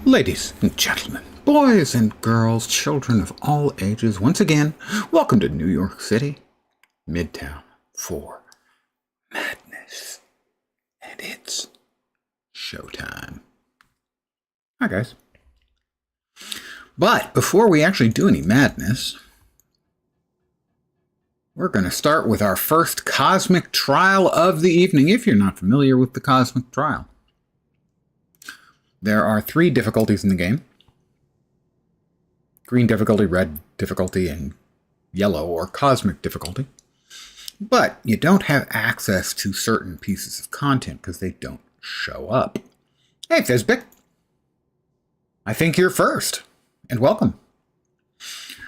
Ladies and gentlemen, boys and girls, children of all ages, once again, welcome to New York City, Midtown, for madness. And it's showtime. Hi, guys. But before we actually do any madness, we're going to start with our first cosmic trial of the evening, if you're not familiar with the cosmic trial. There are 3 difficulties in the game. Green difficulty, red difficulty, and yellow or cosmic difficulty. But you don't have access to certain pieces of content because they don't show up. Hey, Fizbic. I think you're first, and welcome.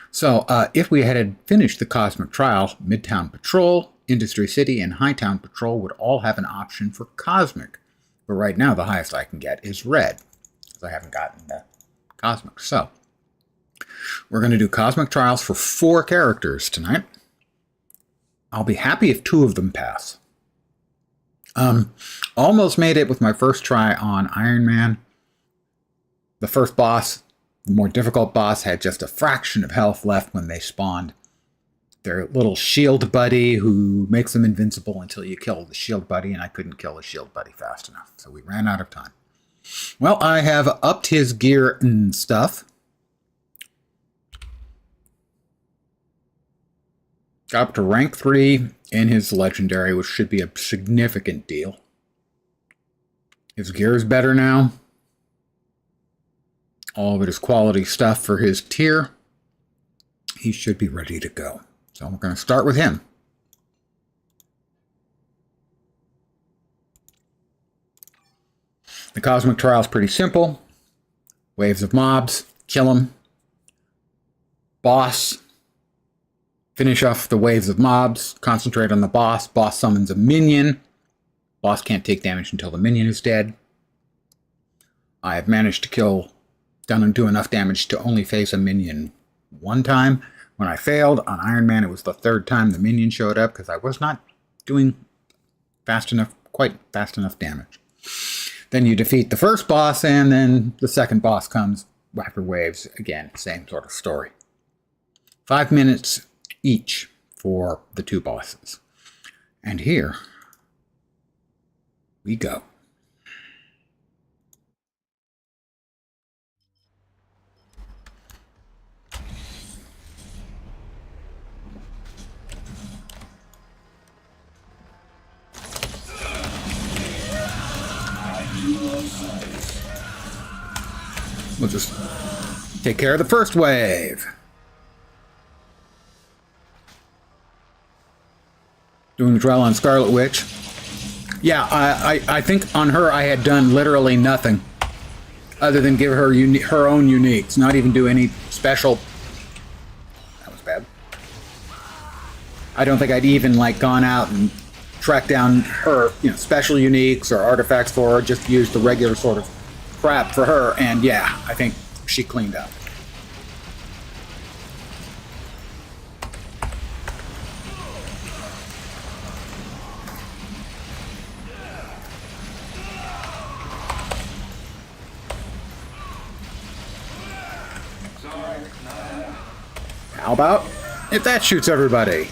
So, if we had finished the cosmic trial, Midtown Patrol, Industry City, and Hightown Patrol would all have an option for cosmic. But right now, the highest I can get is red, because I haven't gotten the cosmic. So, we're going to do cosmic trials for 4 characters tonight. I'll be happy if 2 of them pass. Almost made it with my first try on Iron Man. The first boss, the more difficult boss, had just a fraction of health left when they spawned. Their little shield buddy who makes them invincible until you kill the shield buddy, and I couldn't kill the shield buddy fast enough, so we ran out of time. Well, I have upped his gear and stuff. Got up to rank 3 in his legendary, which should be a significant deal. His gear is better now. All of it is quality stuff for his tier. He should be ready to go. So we're going to start with him. The cosmic trial is pretty simple. Waves of mobs, kill them. Boss. Finish off the waves of mobs, concentrate on the boss. Boss summons a minion. Boss can't take damage until the minion is dead. I have managed to do enough damage to only face a minion 1 time. When I failed on Iron Man, it was the 3rd time the minion showed up because I was not doing quite fast enough damage. Then you defeat the first boss, and then the second boss comes after waves. Again, same sort of story. 5 minutes each for the 2 bosses. And here we go. We'll just take care of the first wave. Doing the trial on Scarlet Witch. Yeah, I think on her I had done literally nothing other than give her her own uniques, not even do any special. That was bad. I don't think I'd even gone out and tracked down her, special uniques or artifacts for her. Just used the regular sort of crap for her, and yeah, I think she cleaned up. How about if that shoots everybody?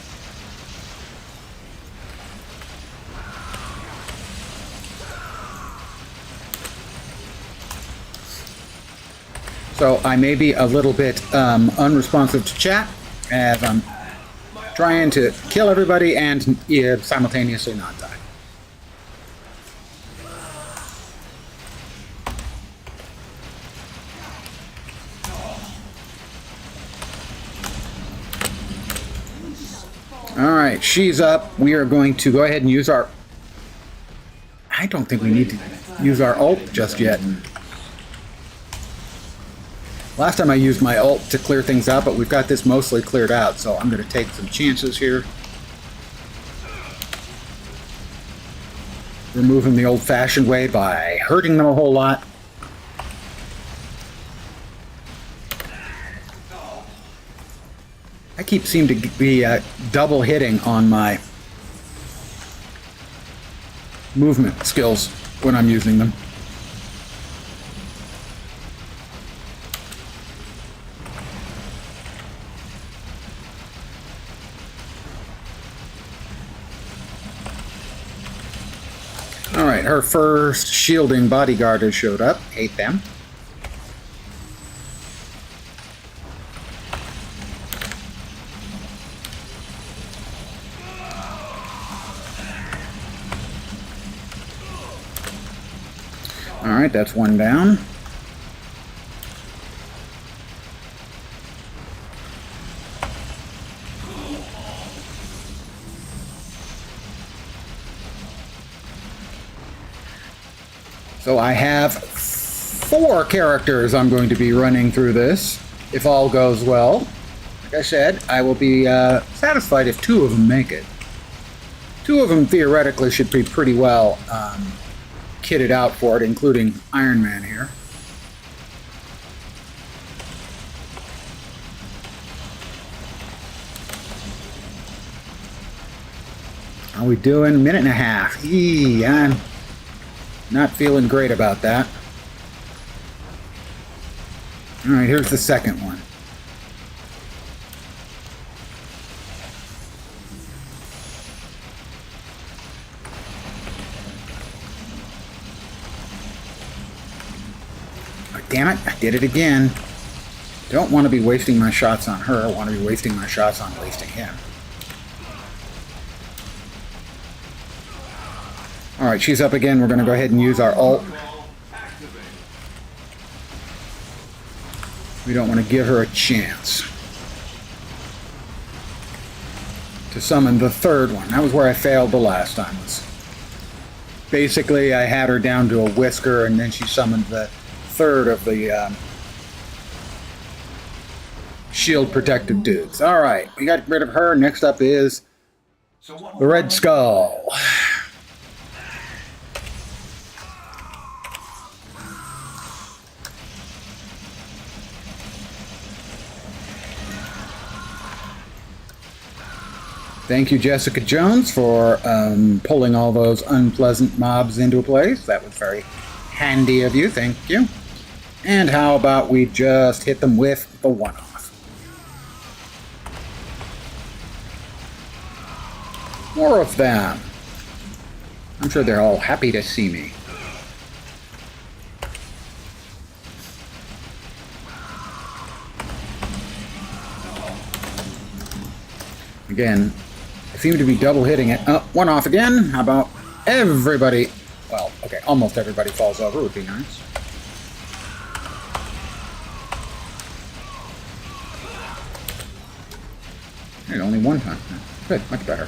So I may be a little bit unresponsive to chat as I'm trying to kill everybody and simultaneously not die. Alright, she's up. We are going to go ahead and use our... I don't think we need to use our ult just yet. Last time I used my ult to clear things out, but we've got this mostly cleared out, so I'm going to take some chances here. Removing the old-fashioned way by hurting them a whole lot. I seem to be double hitting on my movement skills when I'm using them. Alright, her first shielding bodyguard has showed up. Hate them. Alright, that's one down. So I have 4 characters I'm going to be running through this, if all goes well. Like I said, I will be satisfied if 2 of them make it. 2 of them theoretically should be pretty well kitted out for it, including Iron Man here. How we doing? 1.5 minutes. Eee, I'm not feeling great about that. Alright, here's the second one. Oh, damn it, I did it again. Don't want to be wasting my shots on her. I want to be wasting my shots on wasting him. Alright, she's up again. We're going to go ahead and use our ult. We don't want to give her a chance to summon the third one. That was where I failed the last time. Basically, I had her down to a whisker, and then she summoned the third of the shield protective dudes. Alright, we got rid of her. Next up is the Red Skull. Thank you, Jessica Jones, for pulling all those unpleasant mobs into place. That was very handy of you. Thank you. And how about we just hit them with the one-off? More of them. I'm sure they're all happy to see me. Again, seem to be double hitting it. One off again. How about everybody? Well, okay, almost everybody falls over would be nice. Hey, only one time. Good, much better.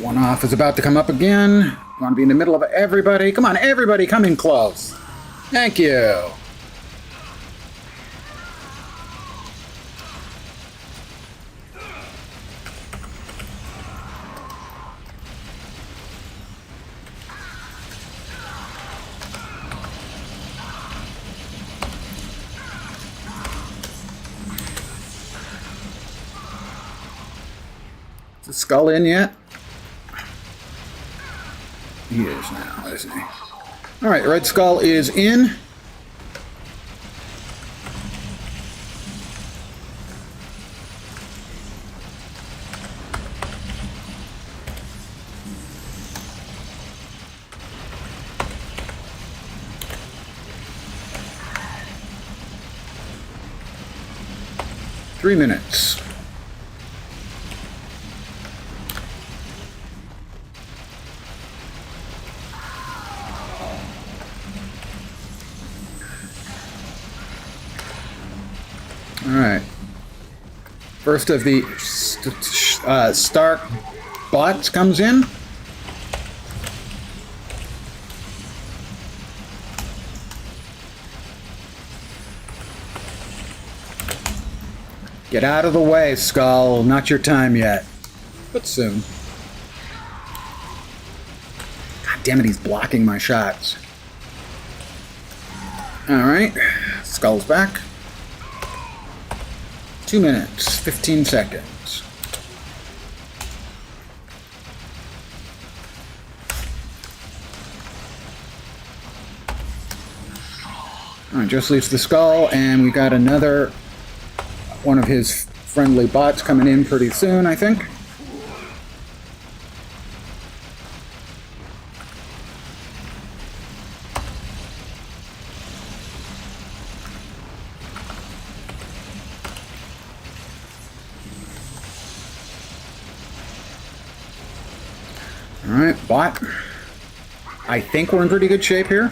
One off is about to come up again. You want to be in the middle of everybody? Come on, everybody, come in close. Thank you. Is the skull in yet? He is now, isn't he? Alright, Red Skull is in. Three minutes. Alright. First of the Stark bots comes in. Get out of the way, Skull. Not your time yet. But soon. God damn it, he's blocking my shots. Alright. Skull's back. 2 minutes, 15 seconds. Alright, just leaves the Skull, and we got another one of his friendly bots coming in pretty soon, I think. All right, bot. I think we're in pretty good shape here.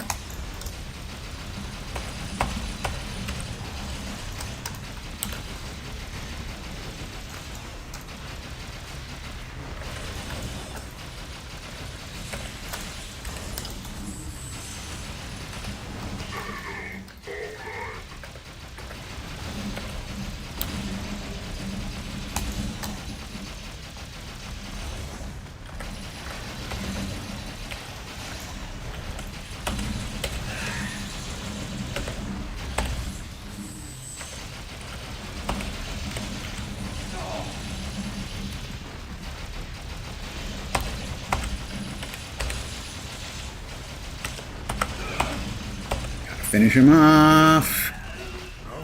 Finish him off.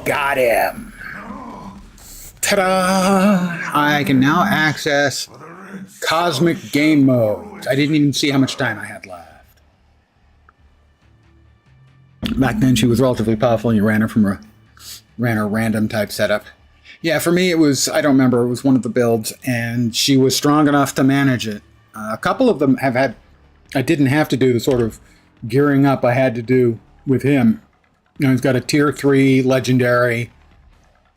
Got him. Ta-da! I can now access Cosmic Game Mode. I didn't even see how much time I had left. Back then she was relatively powerful and you ran her random type setup. Yeah, for me it was, I don't remember, it was one of the builds and she was strong enough to manage it. A couple of them have had, I didn't have to do the sort of gearing up I had to do with him. You know, he's got a tier 3 legendary,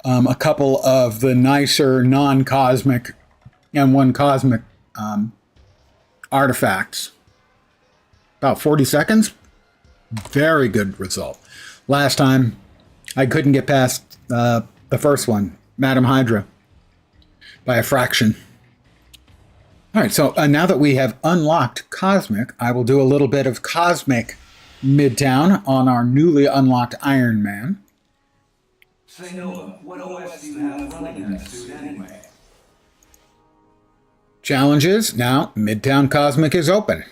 a couple of the nicer non-cosmic and one cosmic artifacts. About 40 seconds. Very good result. Last time I couldn't get past the first one, Madam Hydra, by a fraction. All right, so now that we have unlocked Cosmic, I will do a little bit of Cosmic Midtown on our newly unlocked Iron Man. Say, Noah, what OS do you have running in that suit anyway? Challenges. Now, Midtown Cosmic is open.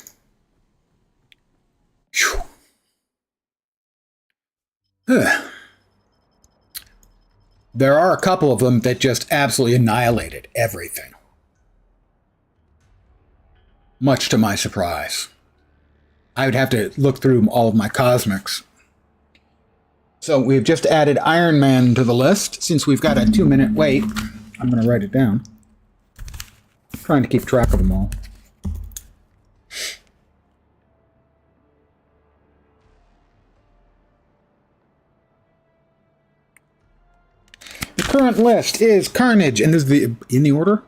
There are a couple of them that just absolutely annihilated everything. Much to my surprise. I would have to look through all of my cosmics. So we've just added Iron Man to the list. Since we've got a 2-minute wait, I'm going to write it down. I'm trying to keep track of them all. The current list is Carnage, and this is in the order?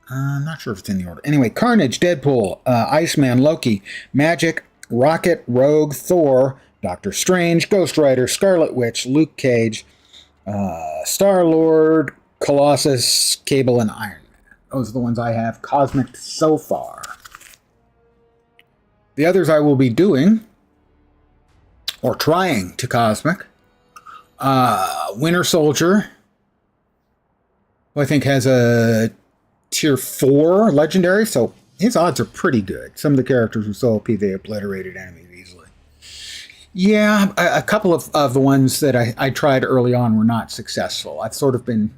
I'm not sure if it's in the order. Anyway, Carnage, Deadpool, Iceman, Loki, Magic, Rocket, Rogue, Thor, Doctor Strange, Ghost Rider, Scarlet Witch, Luke Cage, Star-Lord, Colossus, Cable, and Iron Man. Those are the ones I have cosmic so far. The others I will be doing, or trying to cosmic, Winter Soldier, who I think has a tier 4 legendary, so his odds are pretty good. Some of the characters were so OP they obliterated enemies easily. Yeah, a couple of the ones that I tried early on were not successful. I've sort of been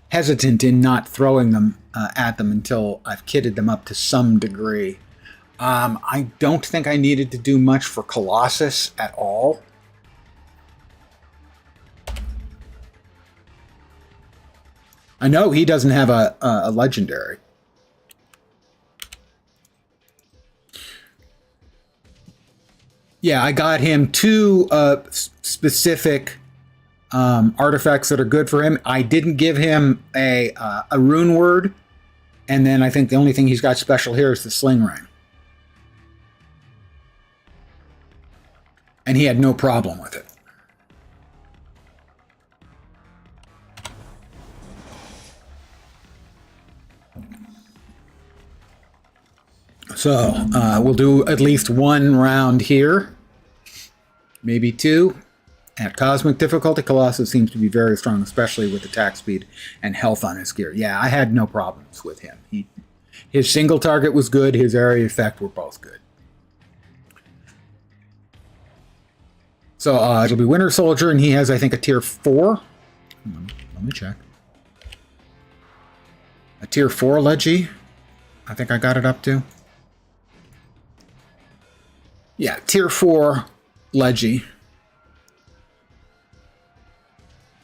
hesitant in not throwing them at them until I've kitted them up to some degree. I don't think I needed to do much for Colossus at all. I know he doesn't have a legendary. Yeah, I got him 2 specific artifacts that are good for him. I didn't give him a rune word, and then I think the only thing he's got special here is the sling ring. And he had no problem with it. So, we'll do at least 1 round here. Maybe 2. At Cosmic difficulty, Colossus seems to be very strong, especially with attack speed and health on his gear. Yeah, I had no problems with him. His single target was good, his area effect were both good. So, it'll be Winter Soldier, and he has, I think, a tier 4. Let me check. A tier 4 Leggy. I think I got it up to. Yeah, tier 4 Leggy.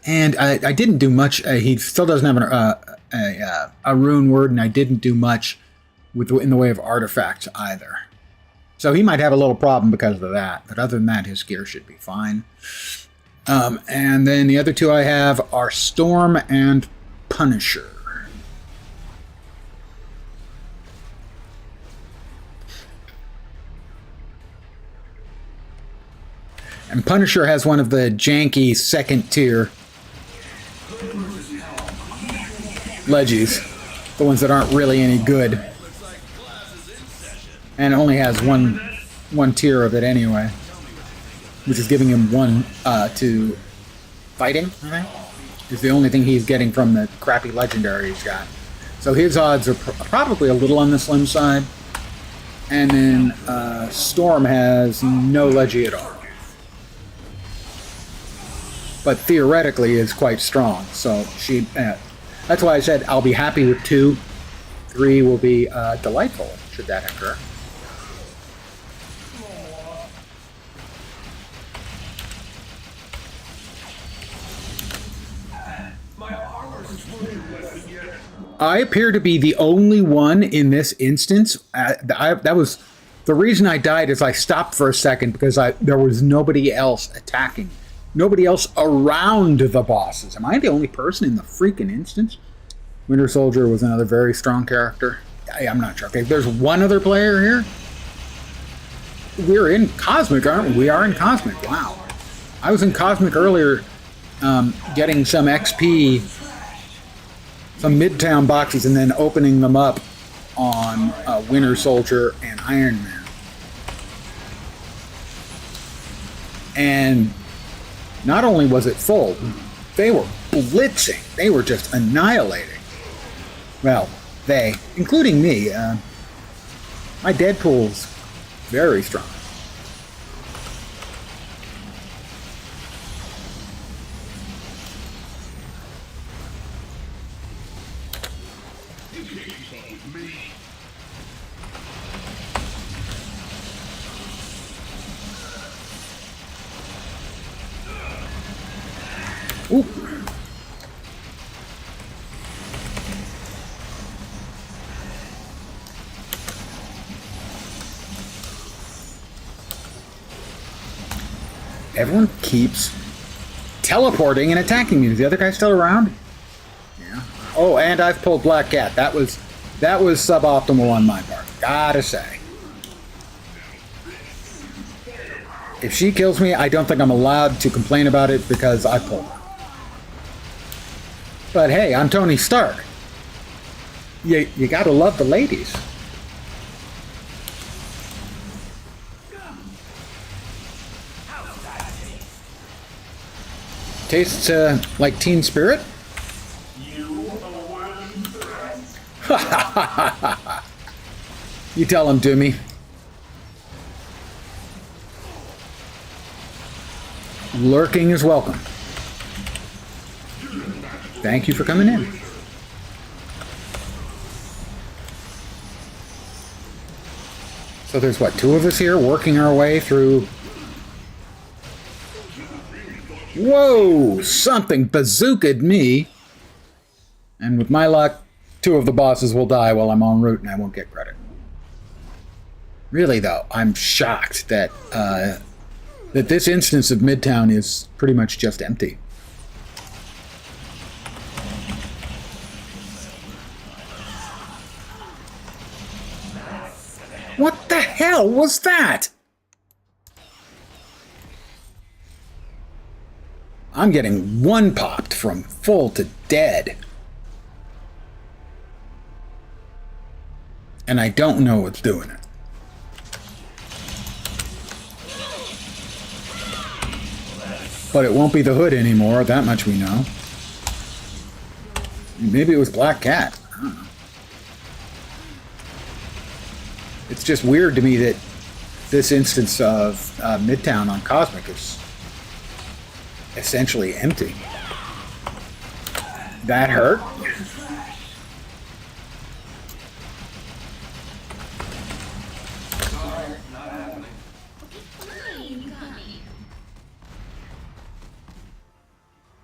And I didn't do much. He still doesn't have a rune word, and I didn't do much in the way of artifacts either. So he might have a little problem because of that, but other than that, his gear should be fine. And then the other two I have are Storm and Punisher. And Punisher has one of the janky second tier leggies, the ones that aren't really any good, and only has one tier of it anyway, which is giving him 1 to fighting, I think, is the only thing he's getting from the crappy legendary he's got. So his odds are probably a little on the slim side. And then Storm has no leggy at all, but theoretically is quite strong. So she, that's why I said I'll be happy with 2. 3 will be delightful should that occur. I appear to be the only one in this instance. That was the reason I died. Is I stopped for a second because there was nobody else attacking, nobody else around the bosses. Am I the only person in the freaking instance? Winter Soldier was another very strong character. I'm not sure. Okay, there's one other player here. We're in Cosmic, aren't we? We are in Cosmic. Wow. I was in Cosmic earlier, getting some XP. Some Midtown boxes and then opening them up on Winter Soldier and Iron Man. And not only was it full, they were blitzing. They were just annihilating. Well, they, including me. My Deadpool's very strong. Ooh. Everyone keeps teleporting and attacking me. Is the other guy still around? Yeah. Oh, and I've pulled Black Cat. That was suboptimal on my part. Gotta say. If she kills me, I don't think I'm allowed to complain about it because I pulled her. But hey, I'm Tony Stark. You gotta love the ladies. Tastes like Teen Spirit? You tell him, Doomy. Lurking is welcome. Thank you for coming in. So there's what, 2 of us here working our way through. Whoa! Something bazookaed me. And with my luck, 2 of the bosses will die while I'm en route and I won't get credit. Really though, I'm shocked that that this instance of Midtown is pretty much just empty. What the hell was that? I'm getting one popped from full to dead. And I don't know what's doing it. But it won't be the hood anymore, that much we know. Maybe it was Black Cat. I don't know. It's just weird to me that this instance of Midtown on Cosmic is essentially empty. That hurt.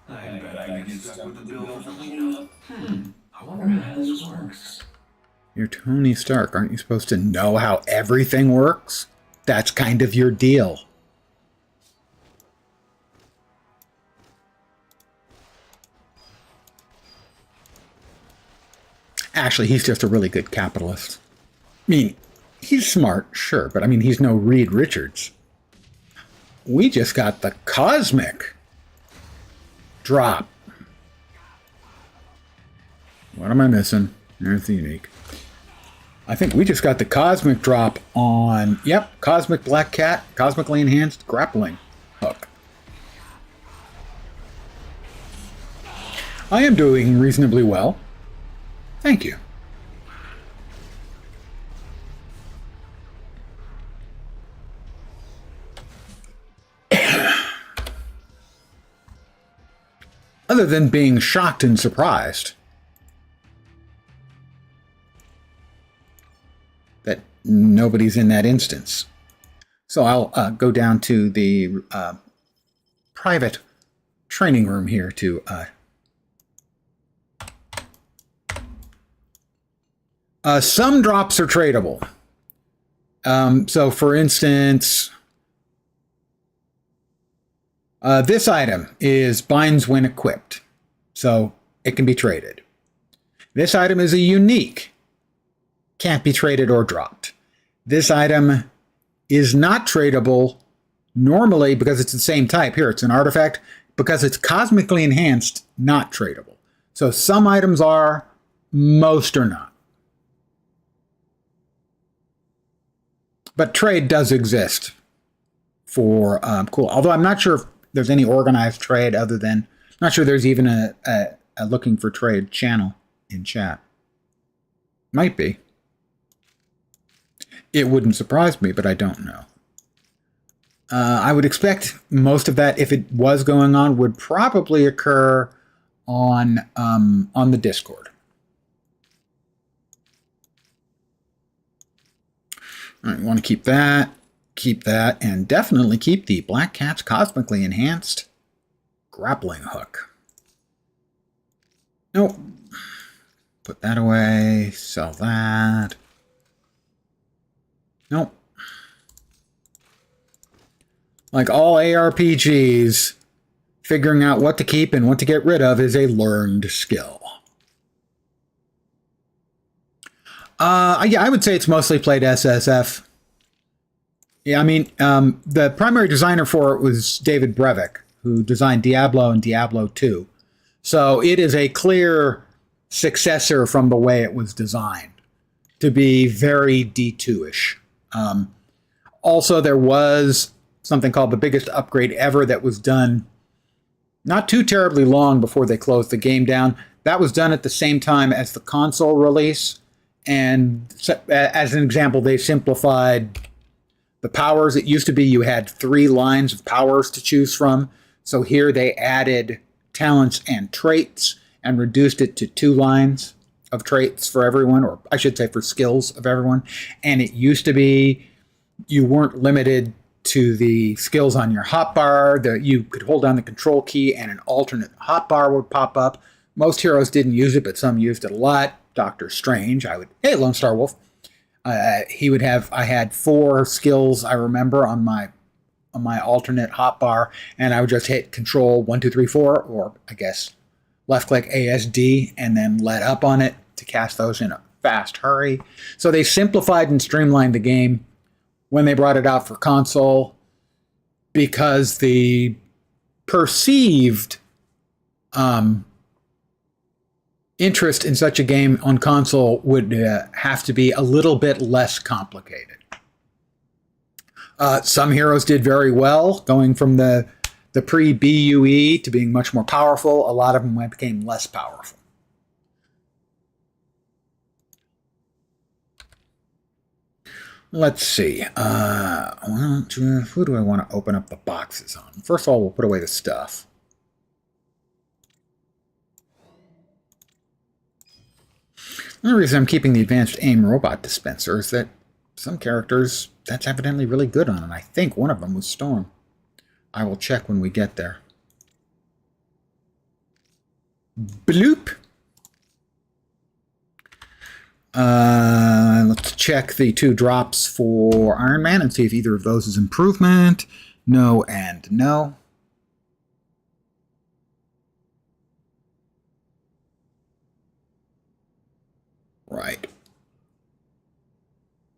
I bet I can get stuck with the bill for cleanup. I wonder how this works. You're Tony Stark. Aren't you supposed to know how everything works? That's kind of your deal. Actually, he's just a really good capitalist. I mean, he's smart, sure, but I mean, he's no Reed Richards. We just got the cosmic drop. What am I missing? There's the unique. I think we just got the cosmic drop on, yep, Cosmic Black Cat, Cosmically Enhanced Grappling Hook. I am doing reasonably well. Thank you. Other than being shocked and surprised that nobody's in that instance. So I'll go down to the private training room here to some drops are tradable. So for instance, this item is binds when equipped, so it can be traded. This item is a unique, can't be traded or dropped. This item is not tradable normally because it's the same type. Here, it's an artifact. Because it's cosmically enhanced, not tradable. So some items are, most are not. But trade does exist for cool. Although I'm not sure if there's any organized trade other than, not sure there's even a looking for trade channel in chat. Might be. It wouldn't surprise me, but I don't know. I would expect most of that, if it was going on, would probably occur on the Discord. All right, you want to keep that, and definitely keep the Black Cat's Cosmically Enhanced Grappling Hook. Nope. Put that away, sell that. Nope. Like all ARPGs, figuring out what to keep and what to get rid of is a learned skill. Yeah, I would say it's mostly played SSF. Yeah, I mean, the primary designer for it was David Brevik, who designed Diablo and Diablo 2. So it is a clear successor from the way it was designed to be very D2-ish. Also, there was something called the biggest upgrade ever that was done not too terribly long before they closed the game down. That was done at the same time as the console release. And as an example, they simplified the powers. It used to be you had 3 lines of powers to choose from. So here they added talents and traits and reduced it to 2 lines of traits for everyone, or I should say for skills of everyone. And it used to be you weren't limited to the skills on your hotbar. You could hold down the control key and an alternate hotbar would pop up. Most heroes didn't use it, but some used it a lot. Doctor Strange, hey, Lone Star Wolf. I had 4 skills, I remember, on my alternate hotbar, and I would just hit Control 1, 2, 3, 4, or I guess left click ASD, and then let up on it to cast those in a fast hurry. So they simplified and streamlined the game when they brought it out for console, because the perceived interest in such a game on console would have to be a little bit less complicated. Some heroes did very well, going from the pre-BUE to being much more powerful. A lot of them became less powerful. Let's see. Who do I want to open up the boxes on? First of all, we'll put away the stuff. The only reason I'm keeping the advanced aim robot dispenser is that some characters, that's evidently really good on, and I think one of them was Storm. I will check when we get there. Bloop! Let's check the 2 drops for Iron Man and see if either of those is improvement. No and no. Right.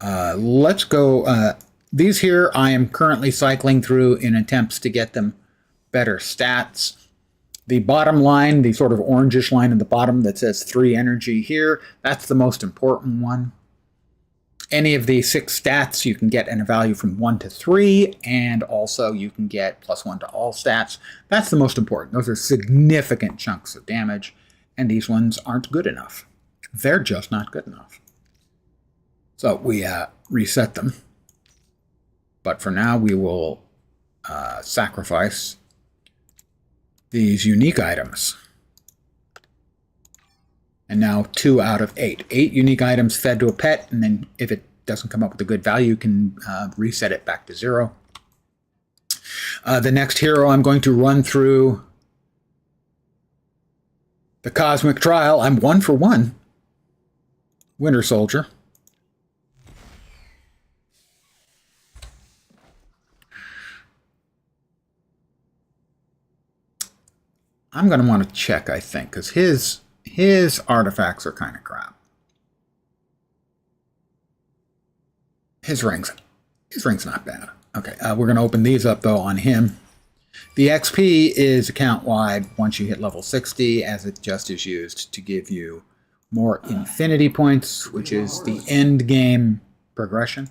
Let's go. These here I am currently cycling through in attempts to get them better stats. The bottom line, the sort of orangish line at the bottom that says 3 energy here, that's the most important one. Any of the 6 stats you can get in a value from 1 to 3, and also you can get +1 to all stats. That's the most important. Those are significant chunks of damage, and these ones aren't good enough. They're just not good enough. So we reset them. But for now, we will sacrifice these unique items. And now 2 out of 8. 8 unique items fed to a pet, and then if it doesn't come up with a good value, you can reset it back to 0. The next hero I'm going to run through the Cosmic Trial. I'm 1 for 1. Winter Soldier. I'm going to want to check, I think, because his artifacts are kind of crap. His ring's not bad. Okay, we're going to open these up, though, on him. The XP is account-wide once you hit level 60, as it just is used to give you more infinity points, which is the end game progression.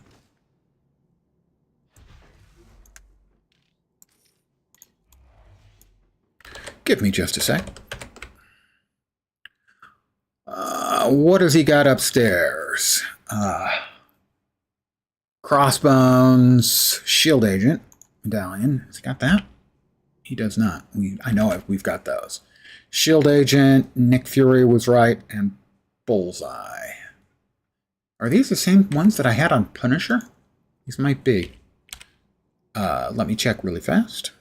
Give me just a sec. What has he got upstairs? Crossbones, Shield Agent, Medallion. Has he got that? He does not. I know it. We've got those. Shield Agent, Nick Fury was right, and Bullseye. Are these the same ones that I had on Punisher? These might be. Let me check really fast.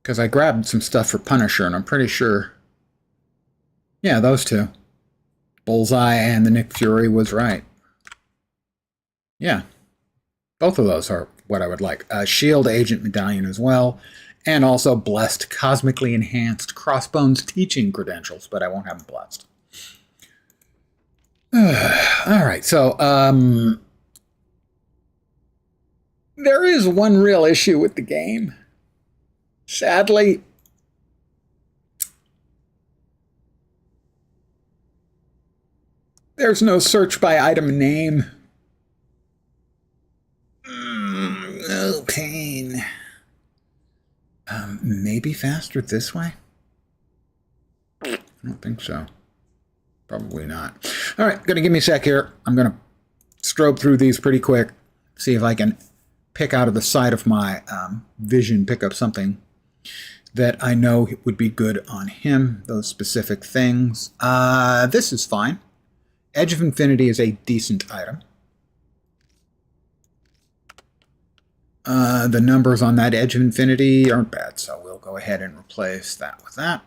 Because I grabbed some stuff for Punisher, and I'm pretty sure... Yeah, those 2. Bullseye and the Nick Fury was right. Yeah. Both of those are what I would like. Shield Agent Medallion as well. And also Blessed Cosmically Enhanced Crossbones Teaching Credentials, but I won't have them blessed. Alright, so... there is one real issue with the game. Sadly, there's no search by item name. Oh, pain. Maybe faster this way? I don't think so. Probably not. All right, gonna give me a sec here. I'm gonna strobe through these pretty quick, see if I can pick out of the side of my vision, pick up something that I know would be good on him, those specific things. This is fine. Edge of Infinity is a decent item. The numbers on that Edge of Infinity aren't bad, so we'll go ahead and replace that with that.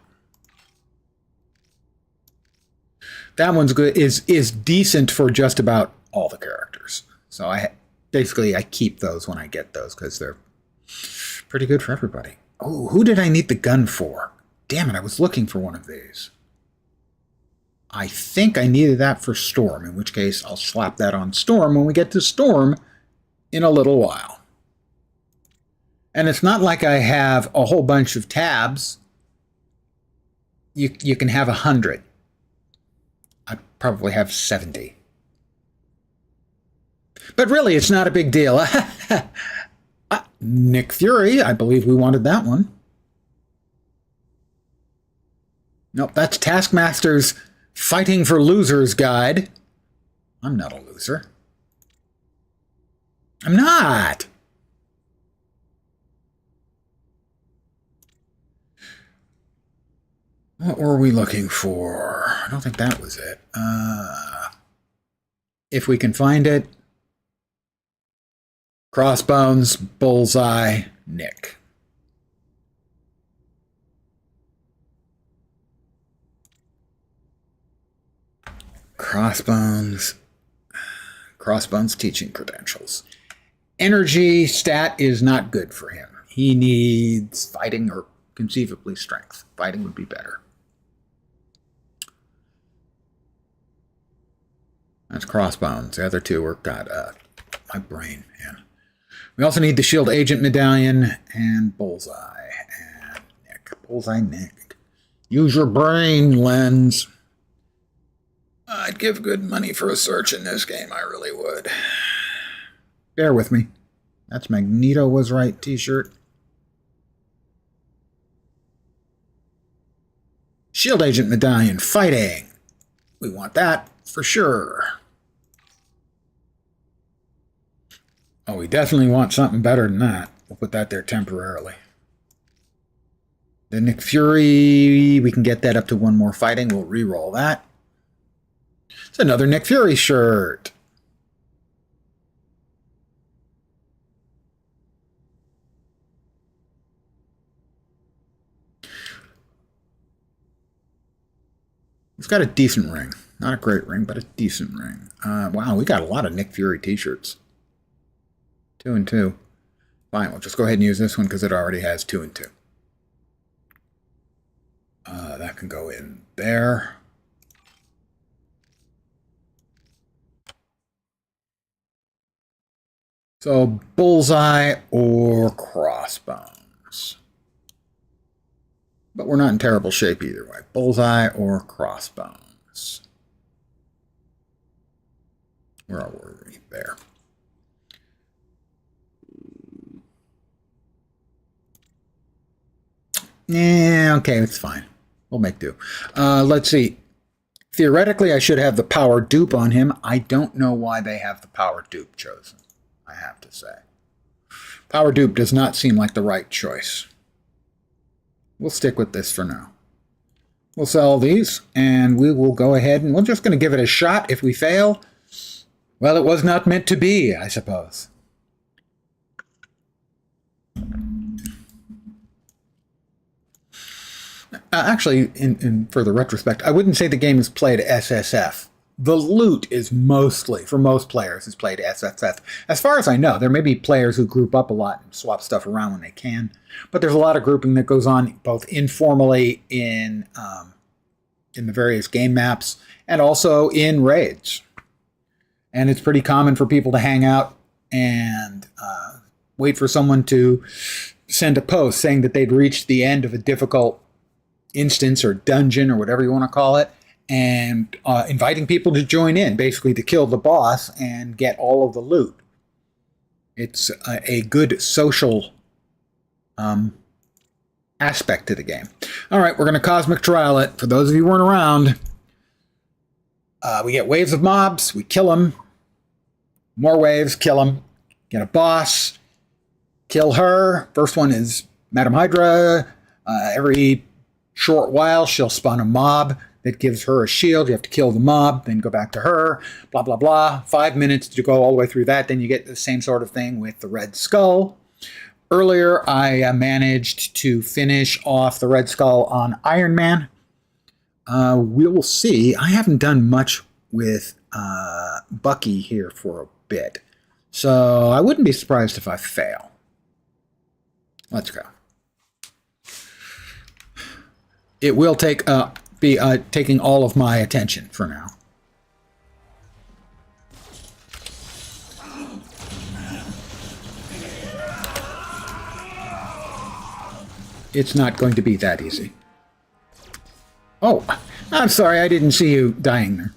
That one's good, is decent for just about all the characters. So I keep those when I get those because they're pretty good for everybody. Oh, who did I need the gun for? Damn it, I was looking for one of these. I think I needed that for Storm, in which case I'll slap that on Storm when we get to Storm in a little while. And it's not like I have a whole bunch of tabs. You can have 100. I probably have 70. But really, it's not a big deal. Nick Fury, I believe we wanted that one. Nope, that's Taskmaster's Fighting for Losers guide. I'm not a loser. I'm not. What were we looking for? I don't think that was it. If we can find it. Crossbones, Bullseye, Nick. Crossbones. Crossbones teaching credentials. Energy stat is not good for him. He needs fighting or conceivably strength. Fighting would be better. That's Crossbones. The other two are got my brain, man. We also need the Shield Agent Medallion and Bullseye. And Nick. Bullseye Nick. Use your brain, Lens. I'd give good money for a search in this game. I really would. Bear with me. That's Magneto was right t-shirt. Shield Agent Medallion. Fighting. We want that for sure. Oh, we definitely want something better than that. We'll put that there temporarily. The Nick Fury, we can get that up to one more fighting. We'll re-roll that. It's another Nick Fury shirt. He's got a decent ring. Not a great ring, but a decent ring. Wow, we got a lot of Nick Fury t-shirts. 2 and 2. Fine, we'll just go ahead and use this one because it already has 2 and 2. That can go in there. So, Bullseye or Crossbones. But we're not in terrible shape either way. Bullseye or Crossbones. Where are we? There. Yeah, okay, it's fine. We'll make do. Let's see. Theoretically, I should have the power dupe on him. I don't know why they have the power dupe chosen, I have to say. Power dupe does not seem like the right choice. We'll stick with this for now. We'll sell these, and we will go ahead, and we're just going to give it a shot. If we fail, well, it was not meant to be, I suppose. Actually, in further retrospect, I wouldn't say the game is played SSF. The loot is mostly, for most players, is played SSF. As far as I know, there may be players who group up a lot and swap stuff around when they can, but there's a lot of grouping that goes on both informally in the various game maps and also in raids. And it's pretty common for people to hang out and wait for someone to send a post saying that they'd reached the end of a difficult instance or dungeon or whatever you want to call it, and inviting people to join in, basically to kill the boss and get all of the loot. It's a good social aspect to the game. All right, we're going to Cosmic Trial it. For those of you who weren't around, we get waves of mobs, we kill them, more waves, kill them, get a boss, kill her. First one is Madam Hydra. Every short while, she'll spawn a mob that gives her a shield. You have to kill the mob, then go back to her, blah, blah, blah. 5 minutes to go all the way through that. Then you get the same sort of thing with the Red Skull. Earlier, I managed to finish off the Red Skull on Iron Man. We'll see. I haven't done much with Bucky here for a bit, so I wouldn't be surprised if I fail. Let's go. It will be taking all of my attention for now. It's not going to be that easy. Oh, I'm sorry, I didn't see you dying there.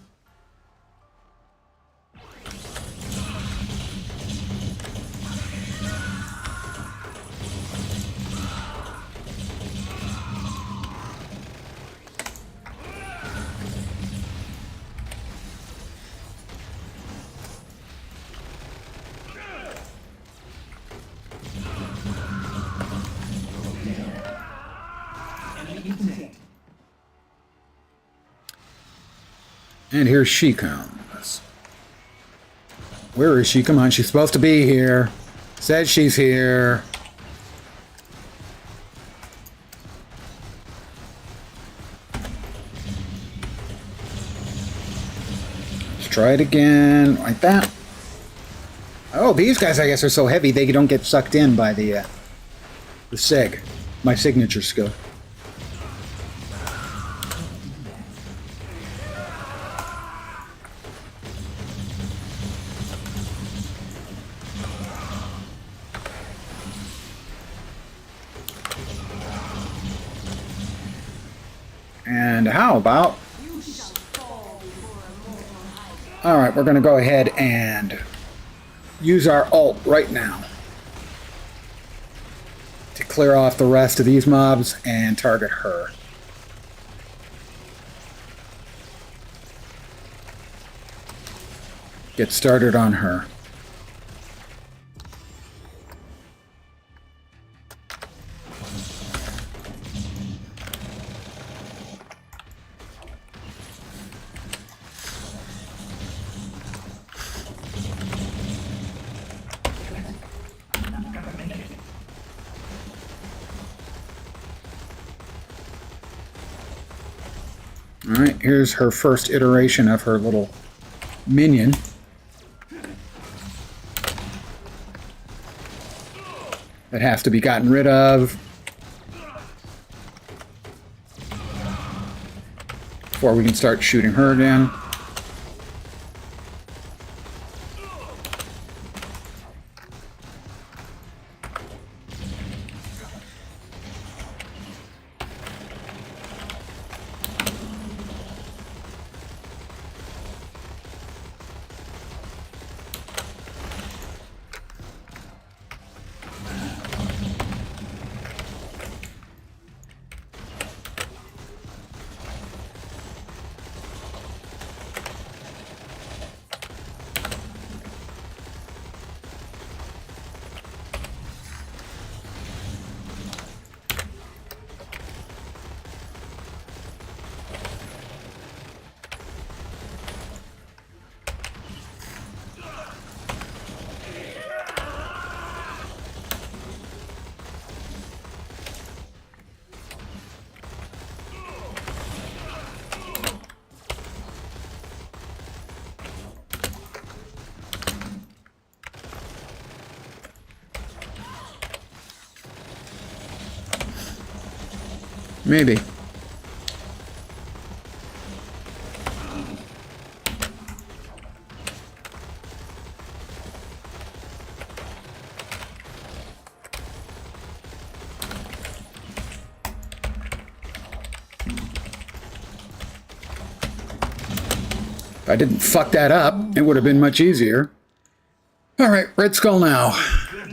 And here she comes. Where is she? Come on, she's supposed to be here. Says she's here. try it again, like that. Oh, these guys, I guess, are so heavy they don't get sucked in by the SIG, my signature skill. And how about... Alright, we're going to go ahead and use our ult right now to clear off the rest of these mobs and target her. Get started on her. Alright, here's her first iteration of her little minion. That has to be gotten rid of before we can start shooting her again. Maybe. If I didn't fuck that up, it would have been much easier. All right, Red Skull now.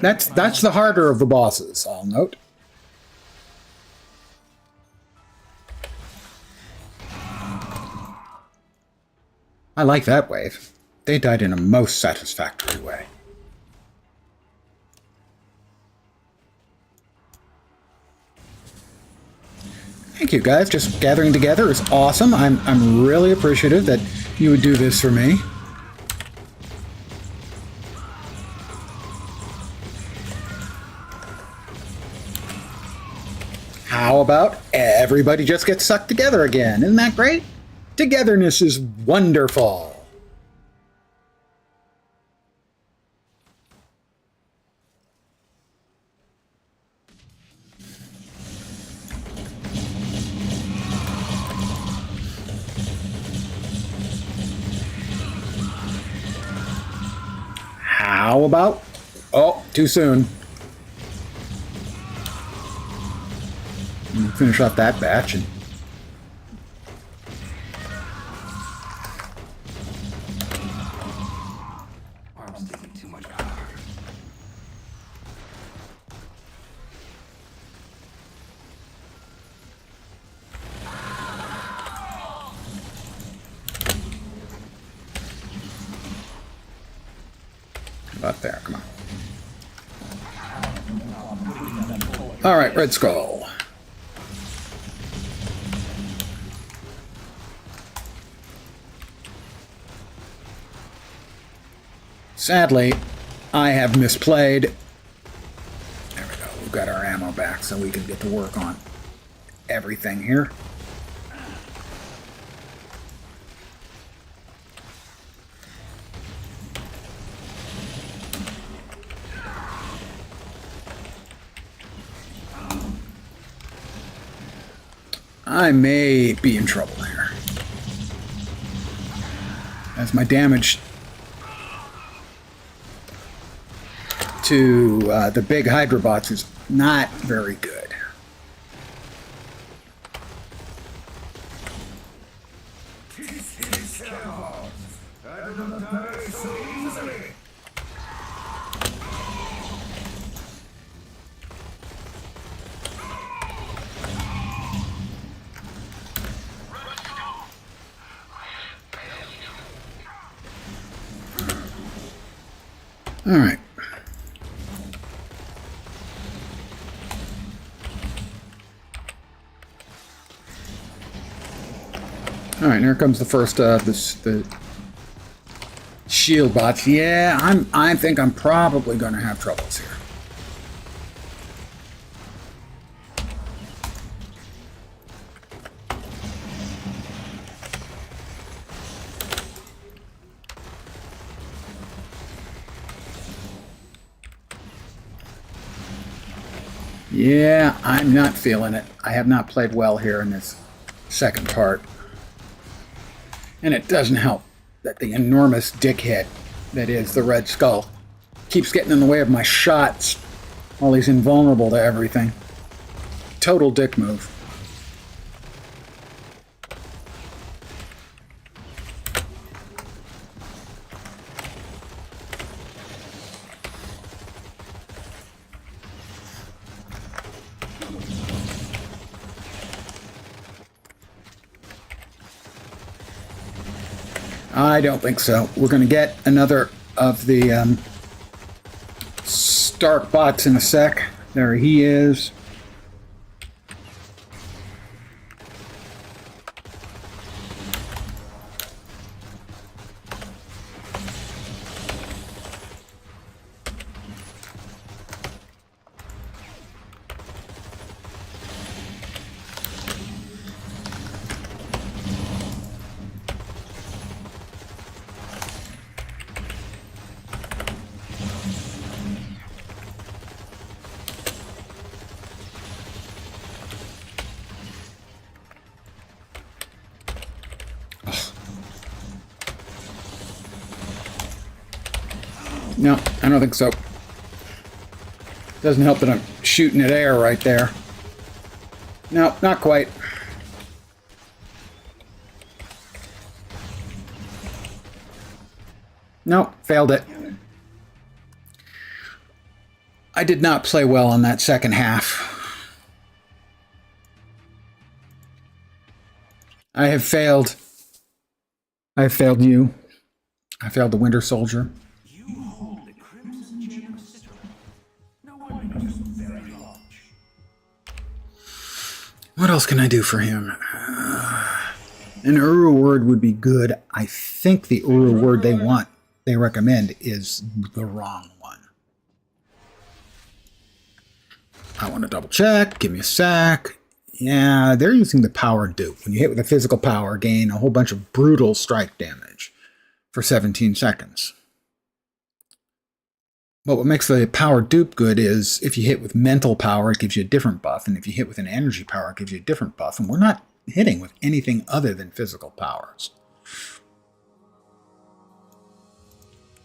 That's the harder of the bosses, I'll note. I like that wave. They died in a most satisfactory way. Thank you guys. Just gathering together is awesome. I'm really appreciative that you would do this for me. How about everybody just gets sucked together again? Isn't that great? Togetherness is wonderful. How about... Oh, too soon. Finish off that batch and... Arm's taking too much power. About there, come on. All right, Red Skull. Sadly, I have misplayed. There we go. We've got our ammo back so we can get to work on everything here. I may be in trouble here, as my damage to the big Hydrobots is not very good. All right. All right, here comes the first the shield bots. Yeah, I think I'm probably going to have troubles here. Yeah, I'm not feeling it. I have not played well here in this second part. And it doesn't help that the enormous dickhead that is the Red Skull keeps getting in the way of my shots while he's invulnerable to everything. Total dick move. I don't think so. We're going to get another of the Stark bots in a sec. There he is. No, I don't think so. Doesn't help that I'm shooting at air right there. No, not quite. No, failed it. I did not play well on that second half. I have failed. I have failed you. I failed the Winter Soldier. What else can I do for him? An Uru word would be good. I think the Uru word they recommend is the wrong one. I want to double check. Give me a sec. Yeah, they're using the power dupe. When you hit with a physical power, gain a whole bunch of brutal strike damage for 17 seconds. But what makes the power dupe good is if you hit with mental power, it gives you a different buff. And if you hit with an energy power, it gives you a different buff. And we're not hitting with anything other than physical powers.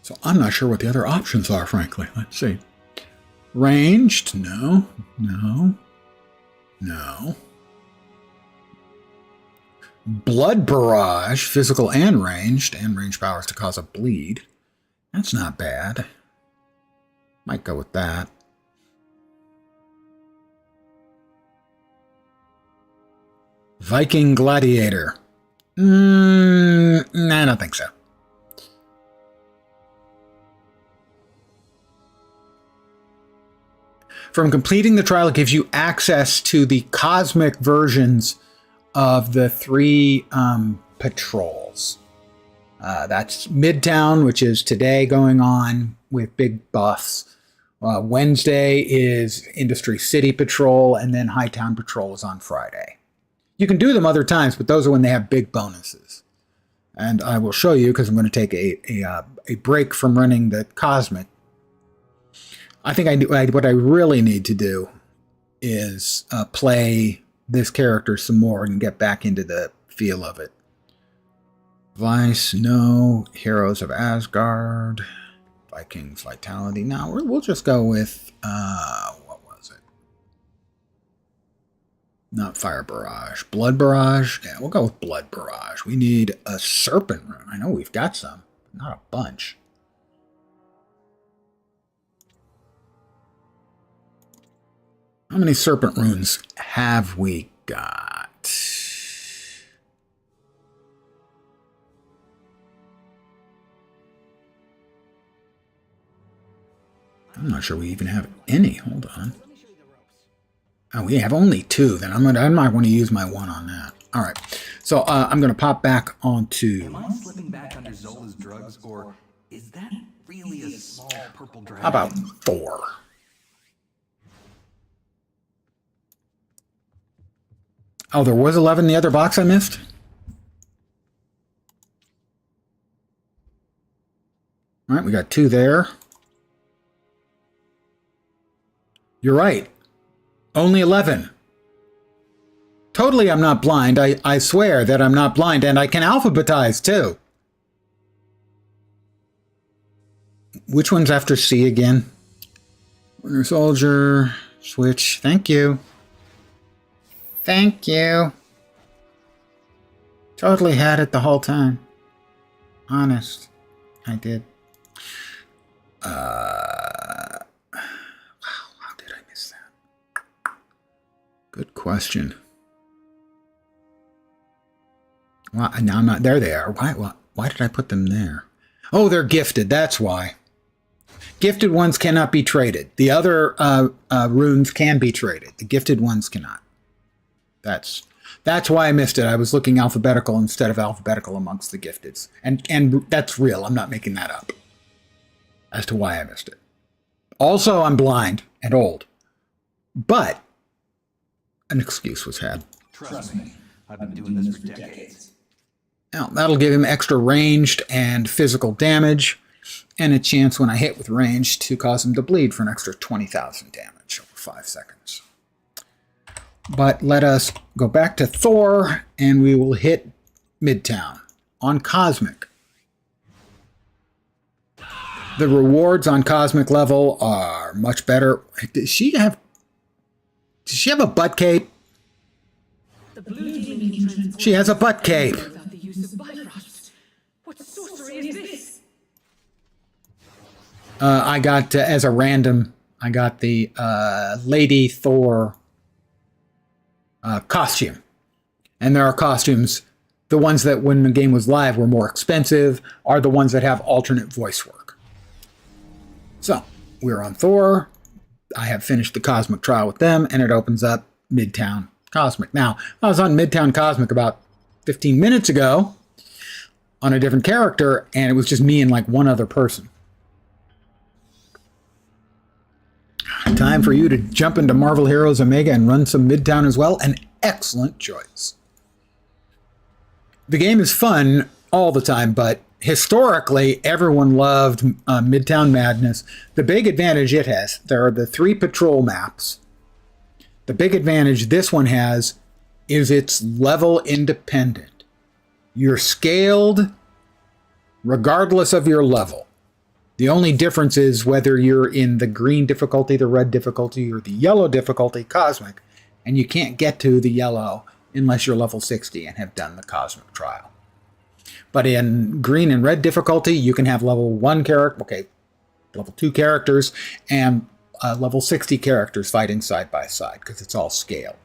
So I'm not sure what the other options are, frankly. Let's see. Ranged? No. No. No. Blood barrage, physical and ranged powers to cause a bleed. That's not bad. Might go with that. Viking Gladiator. Nah, I don't think so. From completing the trial, it gives you access to the cosmic versions of the 3 patrols. That's Midtown, which is today going on with big buffs. Wednesday is Industry City Patrol, and then Hightown Patrol is on Friday. You can do them other times, but those are when they have big bonuses. And I will show you, because I'm going to take a break from running the Cosmic. I think what I really need to do is play this character some more and get back into the feel of it. Vice, no. Heroes of Asgard. Vikings Vitality. No, we'll just go with, what was it? Not Fire Barrage. Blood Barrage? Yeah, we'll go with Blood Barrage. We need a Serpent Rune. I know we've got some, but not a bunch. How many Serpent Runes have we got? I'm not sure we even have any. Hold on. Oh, we have only 2. Then I might want to use my 1 on that. All right. So I'm going to pop back onto. Am I slipping back under Zola's drugs, or is that really a small purple dragon? How about 4? Oh, there was 11 in the other box I missed? All right, we got 2 there. You're right. Only 11. Totally, I'm not blind. I swear that I'm not blind, and I can alphabetize, too. Which one's after C again? Winter Soldier. Switch. Thank you. Thank you. Totally had it the whole time. Honest. I did. Wow, how did I miss that? Good question. Well, now I'm not. There they are. Why did I put them there? Oh, they're gifted. That's why. Gifted ones cannot be traded. The other runes can be traded. The gifted ones cannot. That's why I missed it. I was looking alphabetical instead of alphabetical amongst the gifteds. And that's real. I'm not making that up as to why I missed it. Also, I'm blind and old. But an excuse was had. Trust me, I've been doing this for decades. Now, that'll give him extra ranged and physical damage, and a chance when I hit with range to cause him to bleed for an extra 20,000 damage over 5 seconds. But let us go back to Thor, and we will hit Midtown on Cosmic. The rewards on Cosmic level are much better. Does she have a butt cape? She has a butt cape. What sorcery is this? I got, as a random, I got the Lady Thor costume. And there are costumes, the ones that when the game was live were more expensive, are the ones that have alternate voice work. So, we're on Thor. I have finished the Cosmic trial with them, and it opens up Midtown Cosmic. Now, I was on Midtown Cosmic about 15 minutes ago on a different character, and it was just me and like one other person. Time for you to jump into Marvel Heroes Omega and run some Midtown as well. An excellent choice. The game is fun all the time, but historically, everyone loved Midtown Madness. The big advantage it has, there are the 3 patrol maps. The big advantage this one has is it's level independent. You're scaled regardless of your level. The only difference is whether you're in the green difficulty, the red difficulty, or the yellow difficulty, Cosmic, and you can't get to the yellow unless you're level 60 and have done the Cosmic trial. But in green and red difficulty, you can have level 1 character, level 2 characters, and level 60 characters fighting side by side because it's all scaled.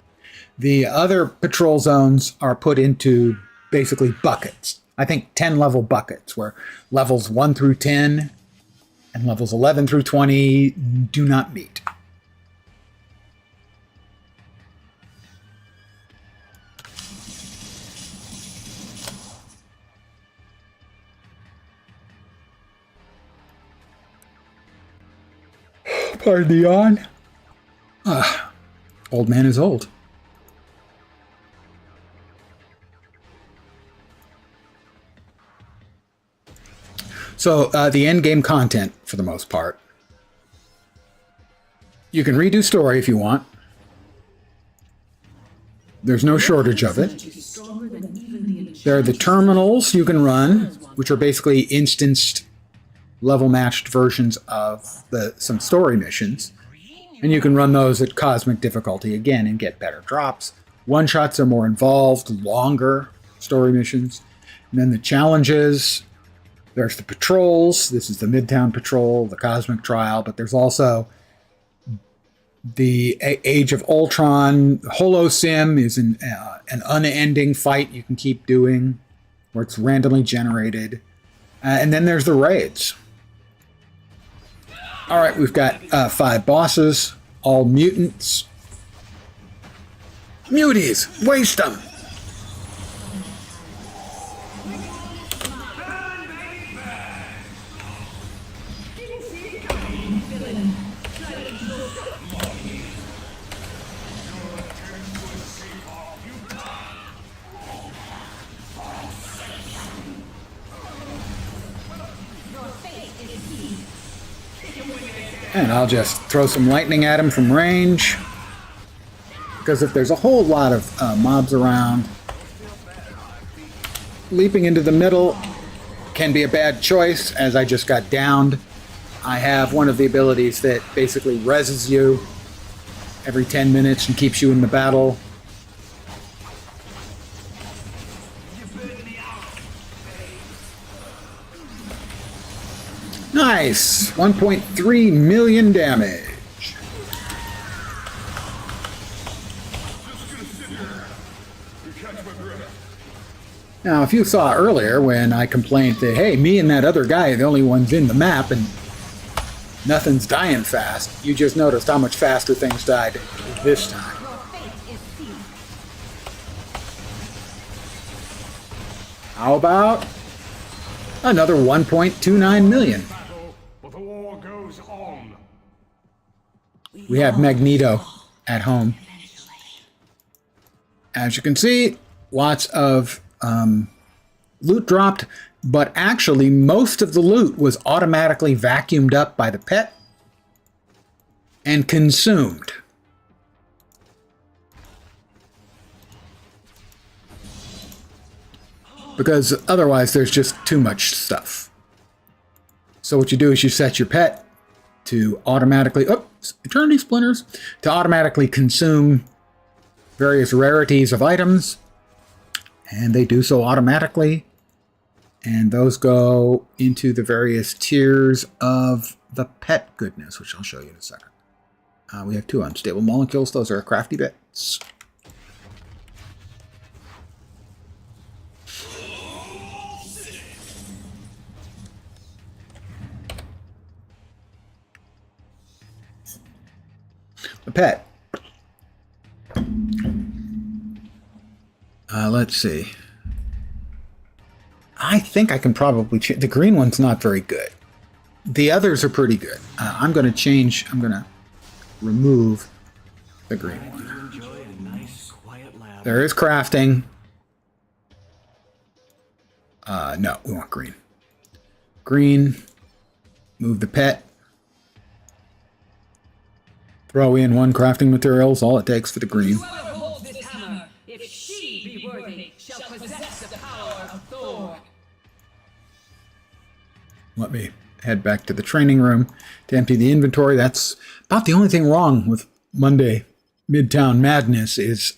The other patrol zones are put into basically buckets. I think 10 level buckets where levels 1 through 10 and levels 11 through 20 do not meet. Pardon the yawn. Old man is old. So the end game content, for the most part, you can redo story if you want. There's no shortage of it. There are the terminals you can run, which are basically instanced level matched versions of some story missions. And you can run those at cosmic difficulty again and get better drops. One-shots are more involved, longer story missions. And then the challenges, there's the patrols. This is the Midtown Patrol, the Cosmic Trial, but there's also the Age of Ultron. Holosim is an unending fight you can keep doing, where it's randomly generated. And then there's the raids. All right, we've got 5 bosses, all mutants. Muties, waste them! And I'll just throw some lightning at him from range. Because if there's a whole lot of mobs around, leaping into the middle can be a bad choice, as I just got downed. I have one of the abilities that basically reses you every 10 minutes and keeps you in the battle. Nice! 1.3 million damage. Now, if you saw earlier when I complained that, hey, me and that other guy are the only ones in the map and nothing's dying fast, you just noticed how much faster things died this time. How about another 1.29 million? We have Magneto at home. As you can see, lots of loot dropped, but actually most of the loot was automatically vacuumed up by the pet and consumed. Because otherwise there's just too much stuff. So what you do is you set your pet to automatically, Eternity Splinters, to automatically consume various rarities of items, and they do so automatically, and those go into the various tiers of the pet goodness, which I'll show you in a second. We have 2 unstable molecules. Those are crafty bits. The pet. Let's see. I think I can probably change. The green one's not very good. The others are pretty good. I'm going to change. I'm going to remove the green one. There is crafting. No, we want green. Green. Move the pet. Throw in 1 crafting material is all it takes for the green. Let me head back to the training room to empty the inventory. That's about the only thing wrong with Monday Midtown Madness is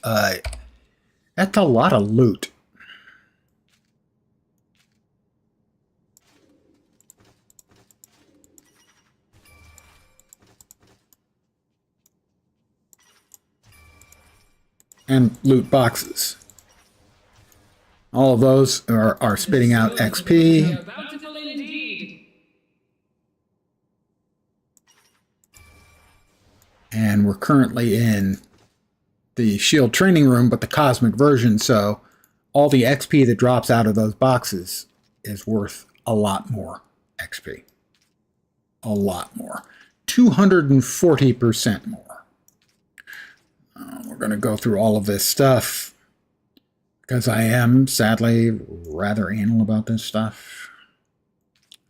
that's a lot of loot. And loot boxes. All of those are spitting out XP. And we're currently in the Shield training room, but the cosmic version, so all the XP that drops out of those boxes is worth a lot more XP. A lot more. 240% more. We're going to go through all of this stuff because I am, sadly, rather anal about this stuff.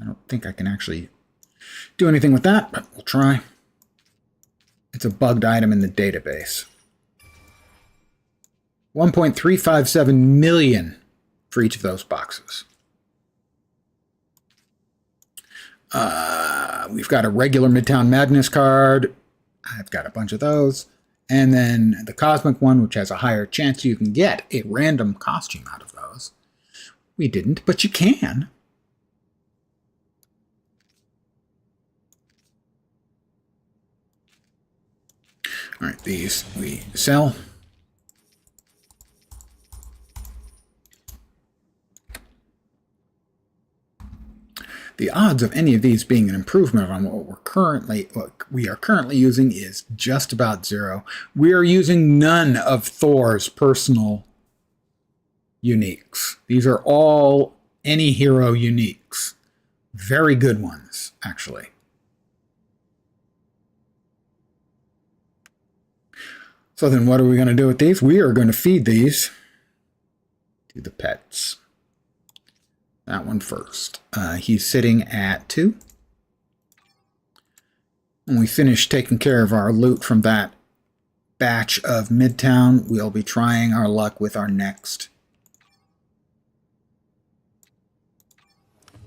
I don't think I can actually do anything with that, but we'll try. It's a bugged item in the database. 1.357 million for each of those boxes. We've got a regular Midtown Madness card. I've got a bunch of those. And then the Cosmic one, which has a higher chance you can get a random costume out of those. We didn't, but you can. All right, these we sell. The odds of any of these being an improvement on what we are currently using is just about zero. We are using none of Thor's personal uniques. These are all any hero uniques. Very good ones, actually. So then what are we going to do with these? We are going to feed these to the pets. That one first. He's sitting at 2. When we finish taking care of our loot from that batch of Midtown, we'll be trying our luck with our next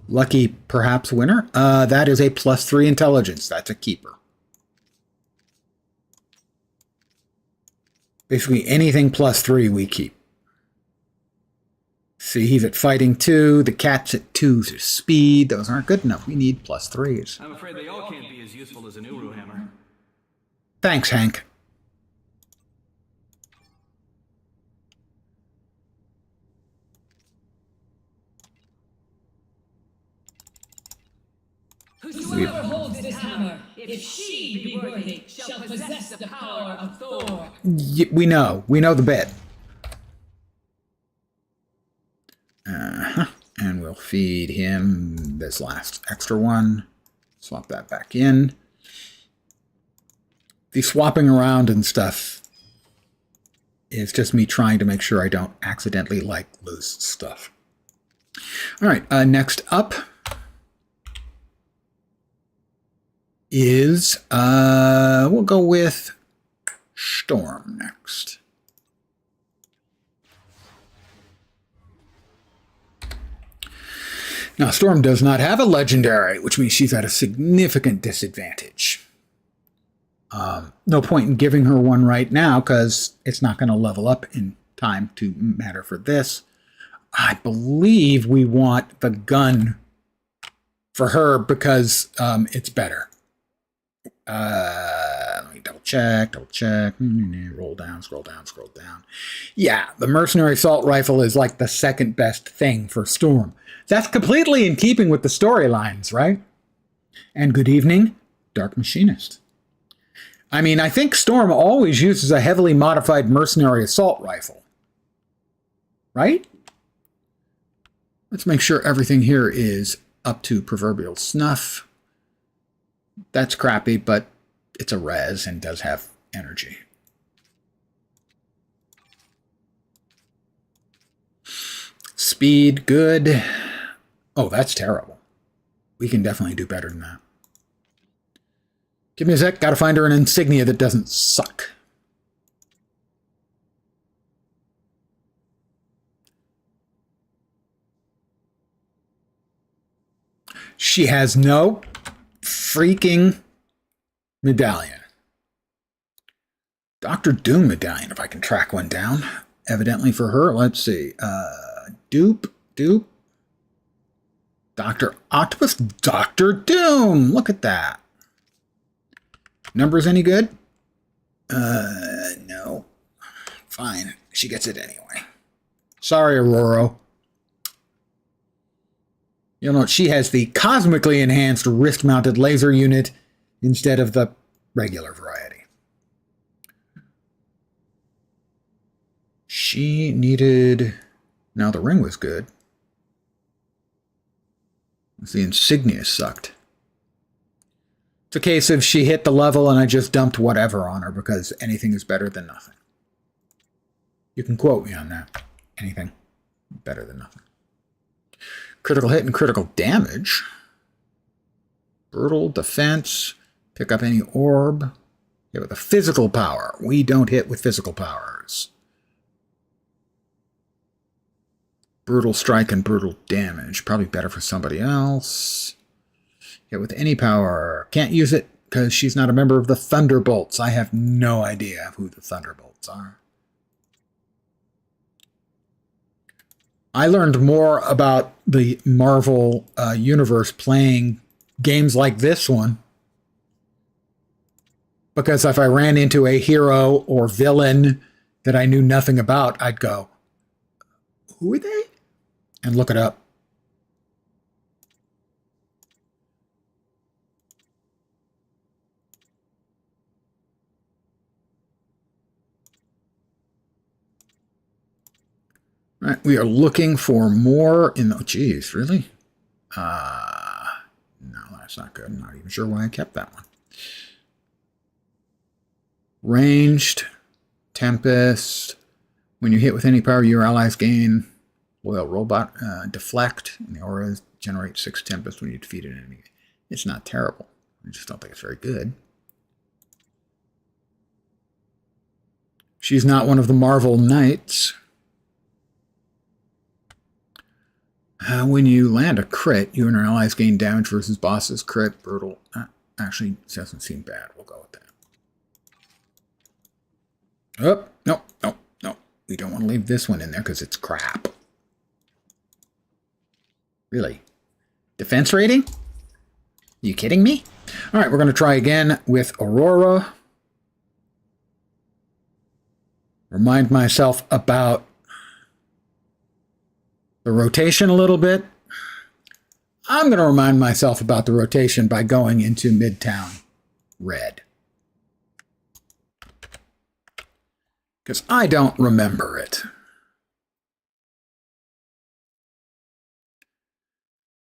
lucky, perhaps, winner. That is a +3 intelligence. That's a keeper. Basically, anything +3 we keep. See, he's at fighting 2. The cat's at 2 to speed. Those aren't good enough. We need +3s. I'm afraid they all can't be as useful as an Uru hammer. Thanks, Hank. Whosoever holds this hammer, if she be worthy, shall possess the power of Thor. We know. We know the bit. And we'll feed him this last extra one. Swap that back in. The swapping around and stuff is just me trying to make sure I don't accidentally, lose stuff. All right, next up is, we'll go with Storm next. Now, Storm does not have a legendary, which means she's at a significant disadvantage. No point in giving her one right now because it's not going to level up in time to matter for this. I believe we want the gun for her because it's better. Let me double check. Roll down, scroll down, scroll down. Yeah, the mercenary assault rifle is like the second best thing for Storm. That's completely in keeping with the storylines, right? And good evening, Dark Machinist. I mean, I think Storm always uses a heavily modified mercenary assault rifle. Right? Let's make sure everything here is up to proverbial snuff. That's crappy, but it's a res and does have energy. Speed, good. Oh, that's terrible. We can definitely do better than that. Give me a sec. Gotta find her an insignia that doesn't suck. She has no freaking medallion. Dr. Doom medallion, if I can track one down. Evidently for her. Let's see. Dupe. Dr. Octopus, Dr. Doom. Look at that. Numbers any good? No. Fine. She gets it anyway. Sorry, Aurora. You'll note she has the cosmically enhanced wrist-mounted laser unit instead of the regular variety. She needed... Now the ring was good. The insignia sucked. It's a case of she hit the level and I just dumped whatever on her because anything is better than nothing. You can quote me on that. Anything better than nothing. Critical hit and critical damage. Brutal defense. Pick up any orb. Hit with a physical power. We don't hit with physical powers. Brutal strike and brutal damage. Probably better for somebody else. Hit with any power. Can't use it because she's not a member of the Thunderbolts. I have no idea who the Thunderbolts are. I learned more about the Marvel universe playing games like this one. Because if I ran into a hero or villain that I knew nothing about, I'd go, who are they? And look it up. All right, we are looking for more in the... Geez, really? No, that's not good. I'm not even sure why I kept that one. Ranged, Tempest. When you hit with any power, your allies gain loyal robot. Deflect, and the aura generates 6 Tempest when you defeat an enemy. It's not terrible. I just don't think it's very good. She's not one of the Marvel Knights. When you land a crit, you and your allies gain damage versus bosses. Crit, brutal. Actually, it doesn't seem bad. We'll go with that. Oh, no, no, no. We don't want to leave this one in there because it's crap. Really? Defense rating? You kidding me? All right, we're going to try again with Aurora. Remind myself about the rotation a little bit. I'm going to remind myself about the rotation by going into Midtown red. Because I don't remember it.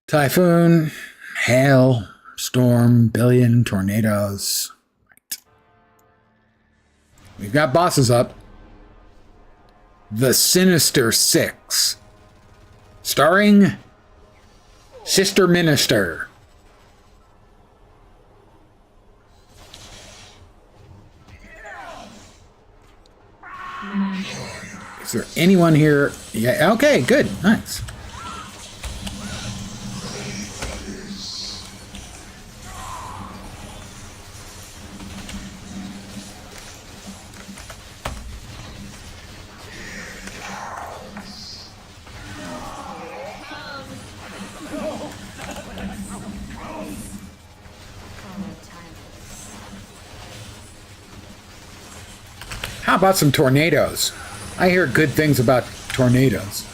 Typhoon, hail, storm, billion, tornadoes. Right. We've got bosses up. The Sinister Six. Starring Sister Minister. Is there anyone here? Yeah, okay, good, nice. How about some tornadoes? I hear good things about tornadoes.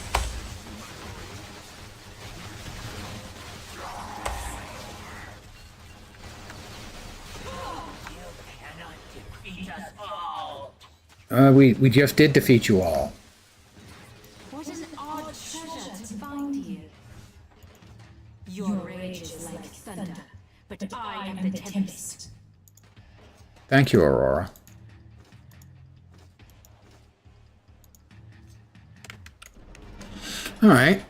We just did defeat you all. What an odd treasure to find here. Your rage is like thunder, but I am the tempest. Thank you, Aurora. All right.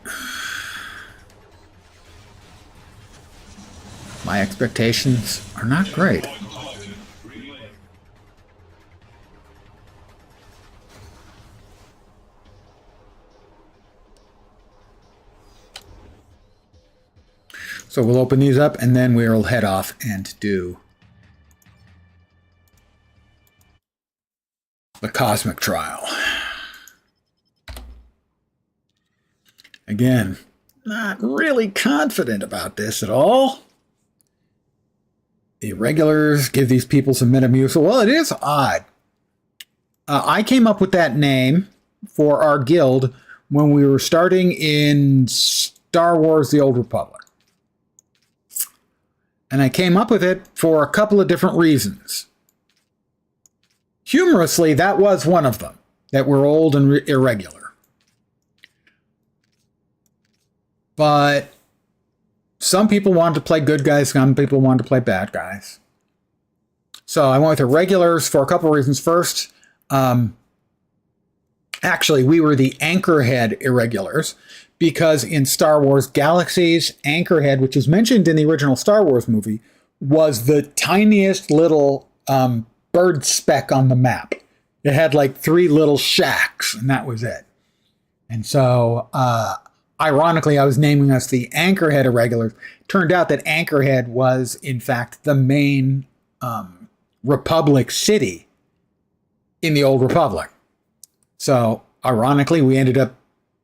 My expectations are not great. So we'll open these up and then we'll head off and do the Cosmic Trial. Again, not really confident about this at all. The Irregulars give these people some Metamucil. Well, it is odd. I came up with that name for our guild when we were starting in Star Wars: The Old Republic. And I came up with it for a couple of different reasons. Humorously, that was one of them, that we're old and irregular. But some people wanted to play good guys, some people wanted to play bad guys. So I went with Irregulars for a couple of reasons. First, actually, we were the Anchorhead Irregulars because in Star Wars Galaxies, Anchorhead, which is mentioned in the original Star Wars movie, was the tiniest little bird speck on the map. It had like 3 little shacks, and that was it. And so ironically, I was naming us the Anchorhead Irregulars. Turned out that Anchorhead was, in fact, the main Republic city in the Old Republic. So, ironically, we ended up,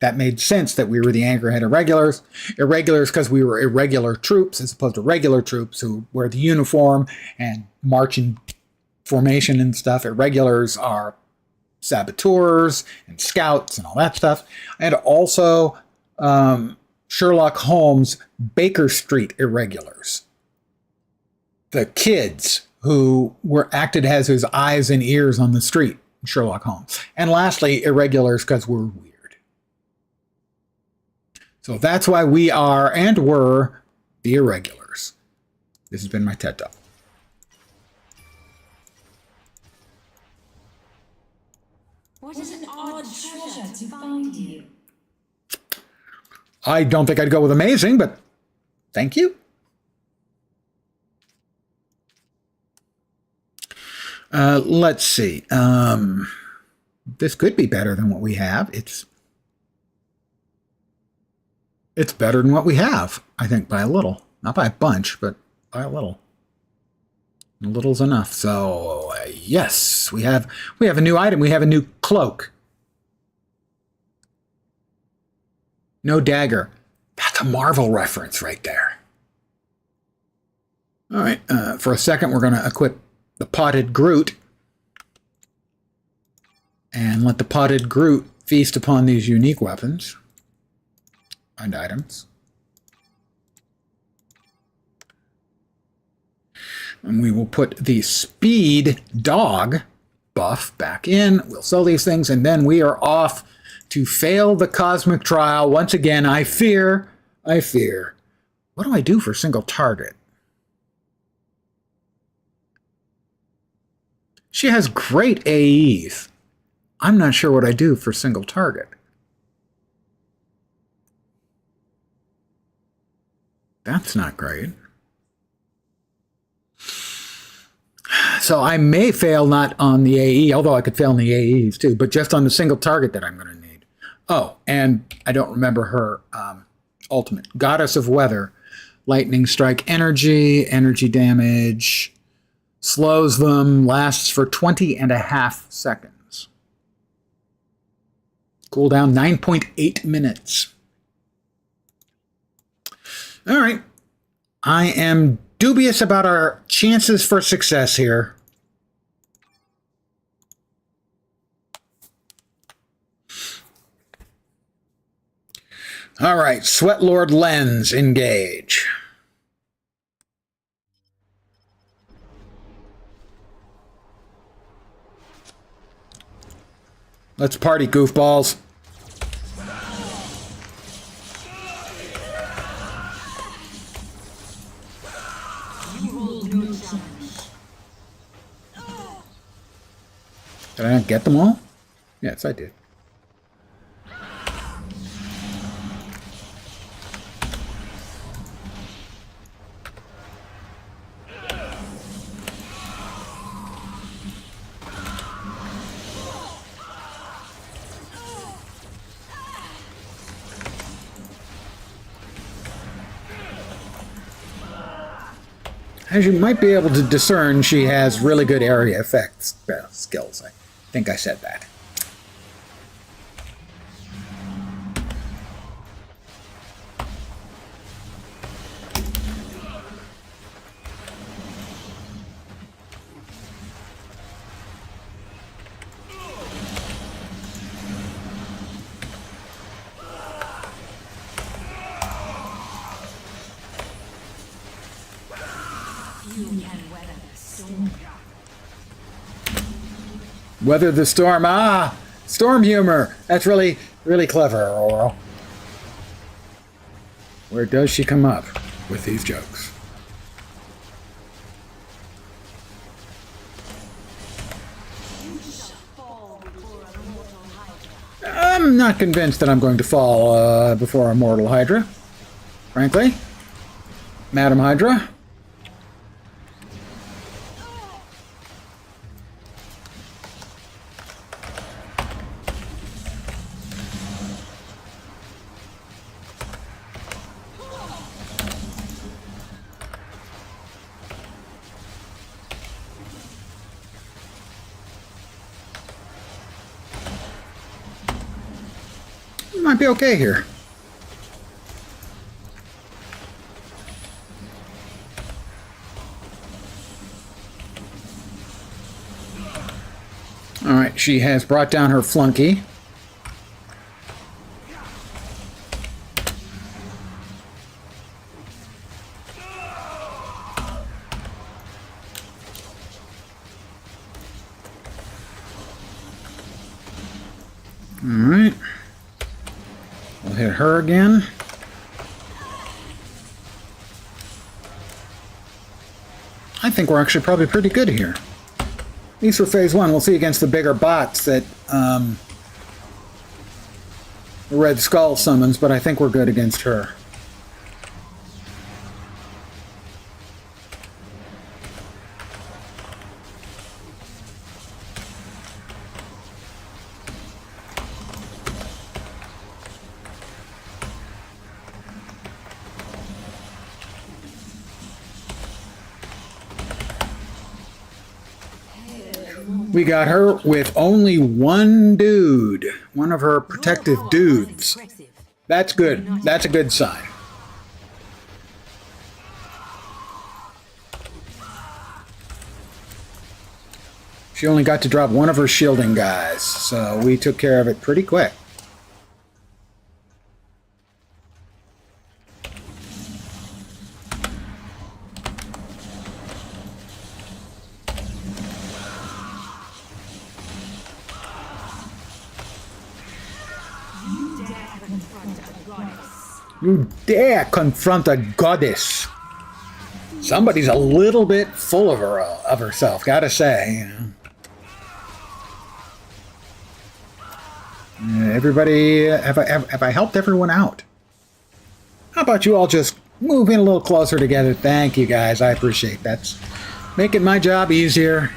that made sense that we were the Anchorhead Irregulars. Irregulars because we were irregular troops as opposed to regular troops who wear the uniform and march in formation and stuff. Irregulars are saboteurs and scouts and all that stuff. And also Sherlock Holmes Baker Street Irregulars. The kids who were acted as his eyes and ears on the street, Sherlock Holmes. And lastly, Irregulars because we're weird. So that's why we are and were the Irregulars. This has been my TED Talk. What is an odd treasure to find here? I don't think I'd go with amazing, but thank you. Let's see. This could be better than what we have. It's better than what we have, I think, by a little. Not by a bunch, but by a little. A little's enough. So, yes, we have a new item. We have a new cloak. No dagger. That's a Marvel reference right there. All right, for a second, we're going to equip the Potted Groot and let the Potted Groot feast upon these unique weapons and items. And we will put the Speed Dog buff back in. We'll sell these things, and then we are off to fail the cosmic trial. Once again, I fear. What do I do for single target? She has great AEs. I'm not sure what I do for single target. That's not great. So I may fail not on the AE, although I could fail in the AEs too, but just on the single target that I'm going to need. Oh, and I don't remember her ultimate. Goddess of Weather. Lightning strike energy damage, slows them, lasts for 20.5 seconds. Cooldown 9.8 minutes. All right. I am dubious about our chances for success here. All right, Sweatlord Lens, engage. Let's party, goofballs. Did I not get them all? Yes, I did. As you might be able to discern, she has really good area effects skills. I think I said that. Weather the storm. Ah, storm humor. That's really, really clever, Aurora. Where does she come up with these jokes? I'm not convinced that I'm going to fall before a mortal Hydra, frankly. Madam Hydra. might be okay here. Alright, she has brought down her flunky. Alright. We'll hit her again. I think we're actually probably pretty good here. At least for phase one. We'll see against the bigger bots that the Red Skull summons, but I think we're good against her. We got her with only one dude. One of her protective dudes. That's good. That's a good sign. She only got to drop one of her shielding guys, so we took care of it pretty quick. You dare confront a goddess. Somebody's a little bit full of herself, gotta say. You know. Everybody, have I helped everyone out? How about you all just move in a little closer together? Thank you, guys. I appreciate that. That's making my job easier.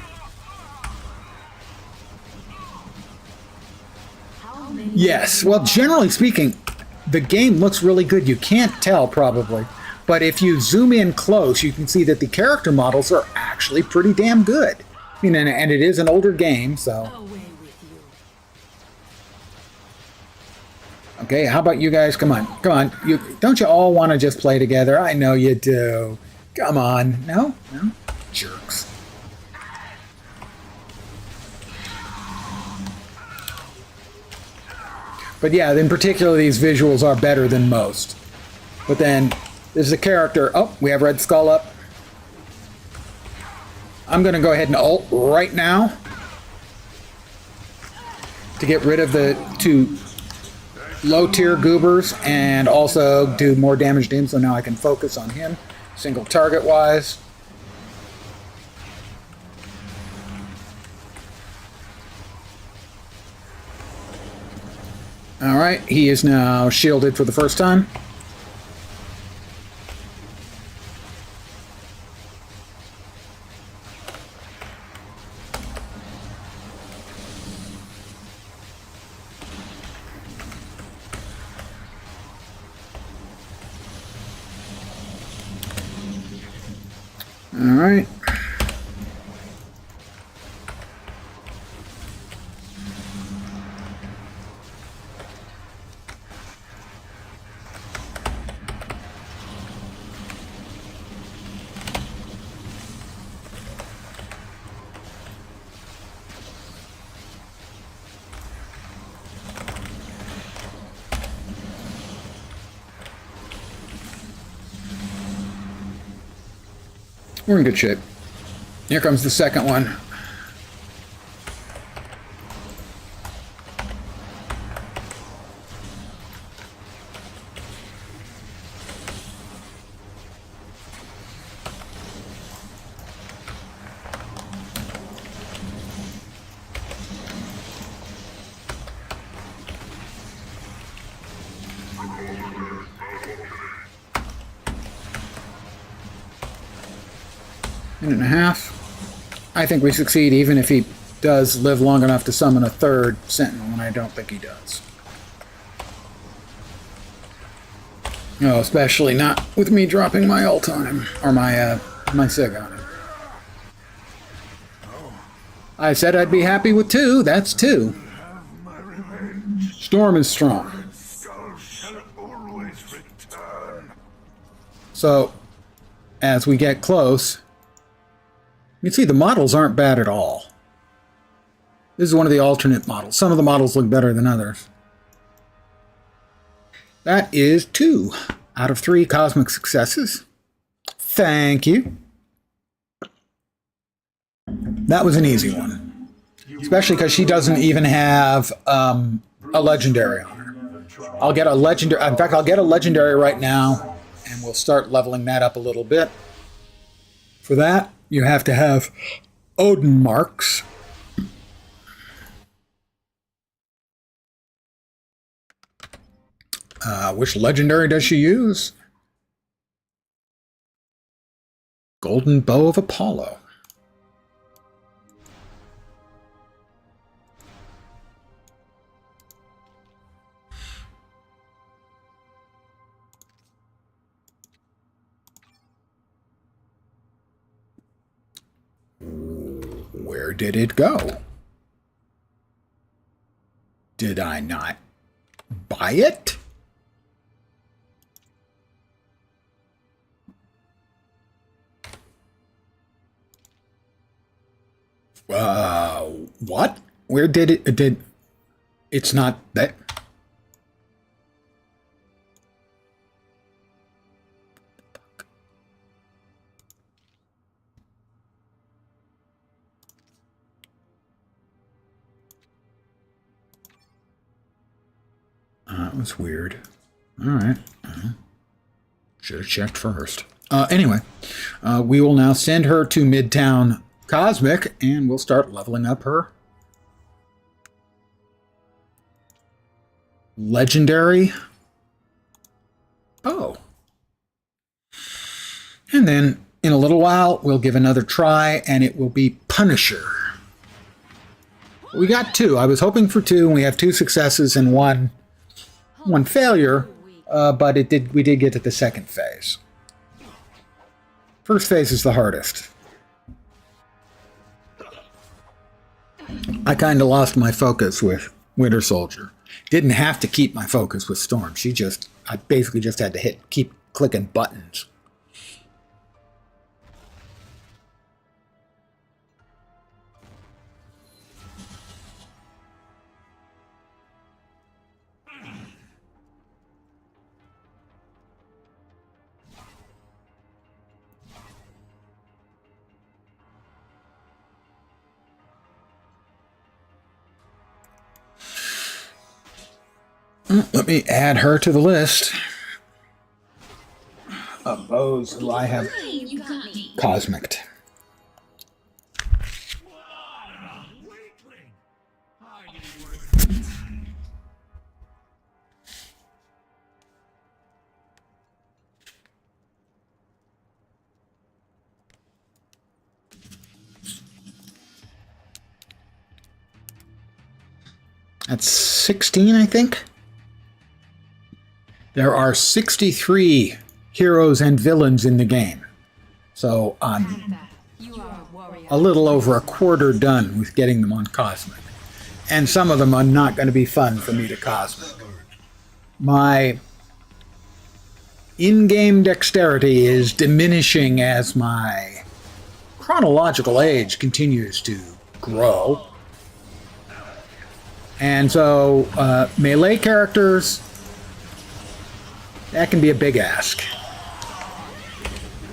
Yes. Well, generally speaking, the game looks really good. You can't tell, probably. But if you zoom in close, you can see that the character models are actually pretty damn good. I mean, and it is an older game, so... Okay, how about you guys? Come on. Come on. Don't you all want to just play together? I know you do. Come on. No? No? Jerks. But yeah, in particular, these visuals are better than most. But then, there's a character. Oh, we have Red Skull up. I'm going to go ahead and ult right now to get rid of the two low-tier goobers and also do more damage to him, so now I can focus on him, single target-wise. Alright, he is now shielded for the first time. Alright. We're in good shape. Here comes the second one. Minute and a half. I think we succeed even if he does live long enough to summon a third Sentinel, and I don't think he does. No, especially not with me dropping my ult on him, or my Sig on him. I said I'd be happy with 2, that's 2. Storm is strong. always return. So, as we get close, you can see the models aren't bad at all. This is one of the alternate models. Some of the models look better than others. That is 2 out of 3 cosmic successes. Thank you. That was an easy one. Especially because she doesn't even have a legendary on her. I'll get a legendary. In fact, I'll get a legendary right now, and we'll start leveling that up a little bit. For that, you have to have Odin marks. Which legendary does she use? Golden Bow of Apollo. Where did it go? Did I not buy it? What? Where did it? It's not that. That was weird. All right. Should have checked first. Anyway, we will now send her to Midtown Cosmic, and we'll start leveling up her legendary bow. And then in a little while, we'll give another try, and it will be Punisher. We got 2. I was hoping for 2, and we have 2 successes and one failure, but we did get to the second phase. First phase is the hardest. I kind of lost my focus with Winter Soldier. Didn't have to keep my focus with Storm. I basically just had to keep clicking buttons. Let me add her to the list of those who I have cosmicked. That's 16, I think. There are 63 heroes and villains in the game. So I'm a little over a quarter done with getting them on Cosmic. And some of them are not going to be fun for me to Cosmic. My in-game dexterity is diminishing as my chronological age continues to grow. And so melee characters, that can be a big ask.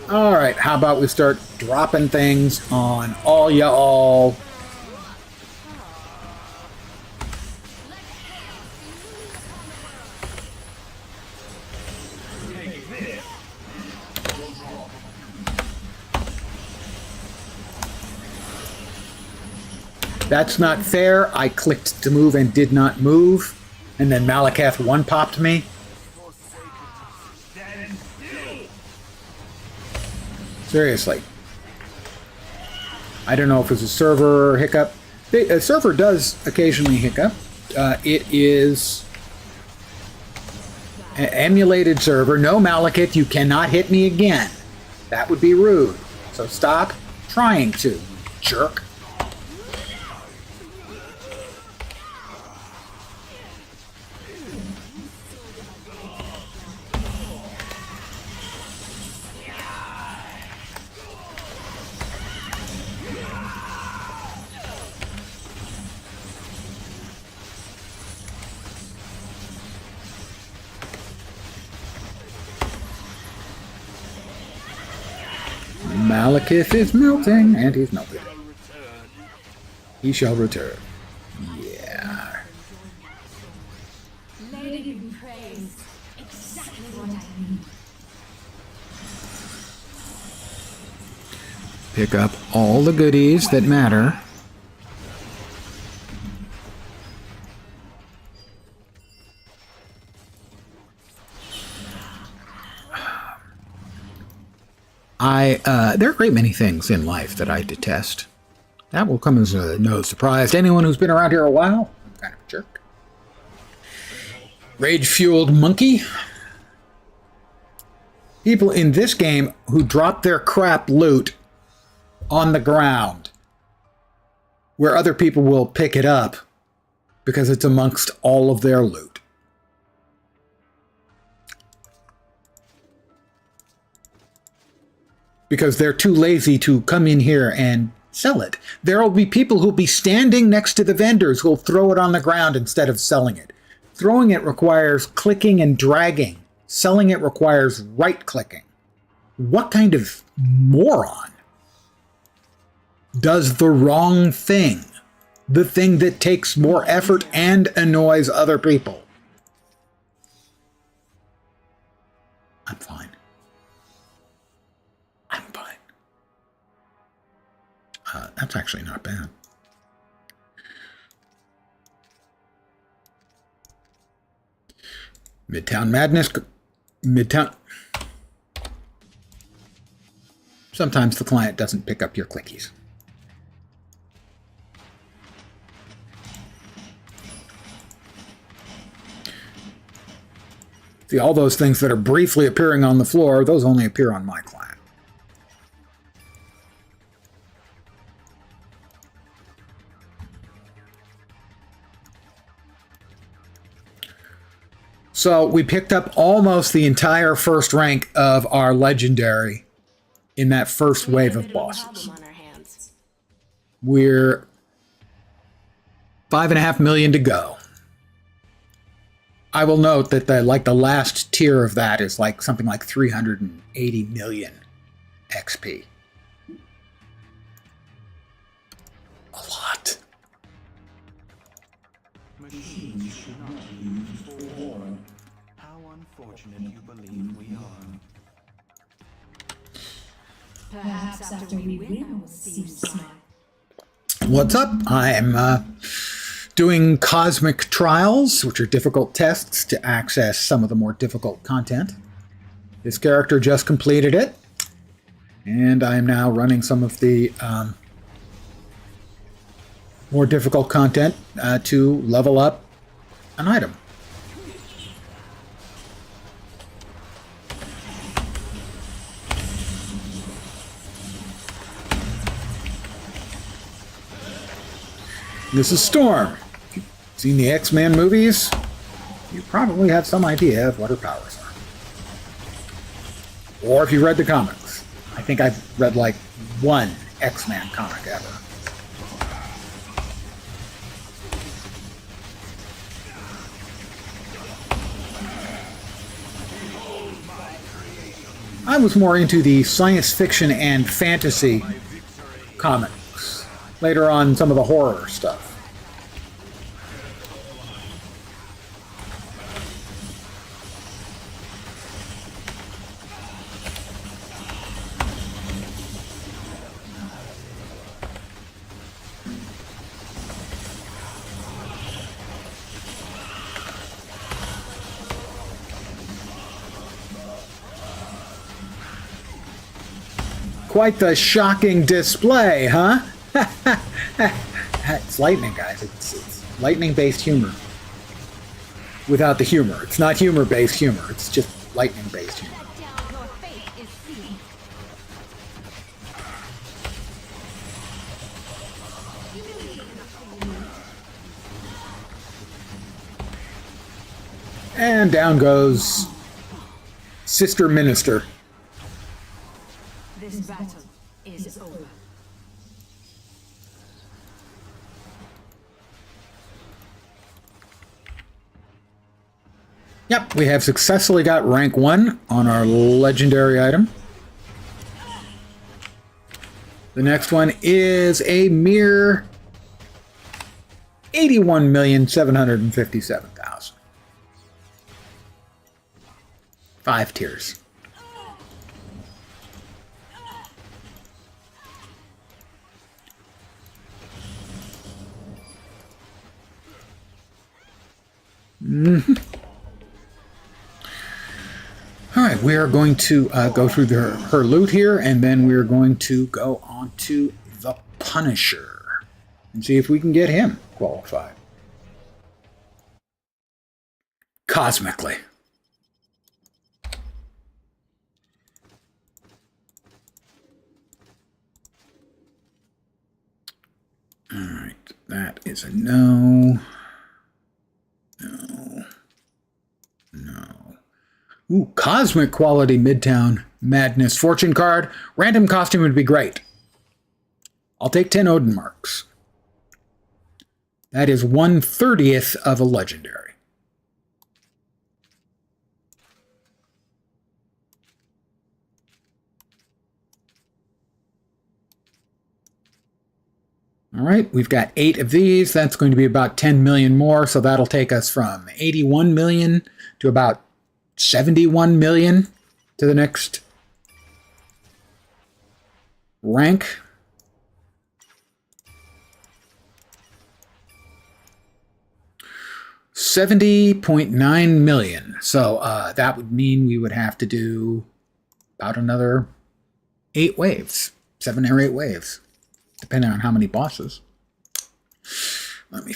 All right, how about we start dropping things on all y'all. That's not fair. I clicked to move and did not move. And then Malakath one-popped me. Seriously. I don't know if it's a server hiccup. A server does occasionally hiccup. It is an emulated server. No, Malakath, you cannot hit me again. That would be rude. So stop trying to, jerk. Malekith is melting, and he's melted. He shall return. Yeah. Let it be praised. Exactly what I need. Pick up all the goodies that matter. There are a great many things in life that I detest. That will come as no surprise to anyone who's been around here a while. I'm kind of a jerk. Rage-fueled monkey. People in this game who drop their crap loot on the ground where other people will pick it up because it's amongst all of their loot. Because they're too lazy to come in here and sell it. There will be people who'll be standing next to the vendors who'll throw it on the ground instead of selling it. Throwing it requires clicking and dragging. Selling it requires right-clicking. What kind of moron does the wrong thing? The thing that takes more effort and annoys other people. I'm fine. I'm fine. That's actually not bad. Midtown Madness. Midtown. Sometimes the client doesn't pick up your clickies. See, all those things that are briefly appearing on the floor, those only appear on my client. So we picked up almost the entire first rank of our legendary in that first wave of bosses. We're 5.5 million to go. I will note that the last tier of that is like something like 380 million XP. A lot. Machines should not be used for war. How unfortunate you believe we are. Perhaps after we win, I will see you smile. What's up? I'm doing cosmic trials, which are difficult tests to access some of the more difficult content. This character just completed it, and I am now running some of the more difficult content to level up an item. This is Storm. If you've seen the X-Men movies, you probably have some idea of what her powers are. Or if you read the comics. I think I've read like one X-Men comic ever. I was more into the science fiction and fantasy comics. Later on, some of the horror stuff. Quite the shocking display, huh? It's lightning, guys. It's lightning-based humor. Without the humor. It's not humor-based humor. It's just lightning-based humor. Let down your fate is seen. And down goes Sister Minister. This battle is over. Yep, we have successfully got rank 1 on our legendary item. The next one is a mere 81,757,000. 5 tiers. All right, we are going to go through her loot here, and then we're going to go on to the Punisher and see if we can get him qualified. Cosmically. All right, that is a no. No. No. Ooh, cosmic quality Midtown Madness fortune card. Random costume would be great. I'll take 10 Odin marks. That is 1/30th of a legendary. All right, we've got 8 of these. That's going to be about 10 million more, so that'll take us from 81 million to about 71 million to the next rank. $70.9 million. So that would mean we would have to do about another 8 waves, 7 or 8 waves, depending on how many bosses. Let me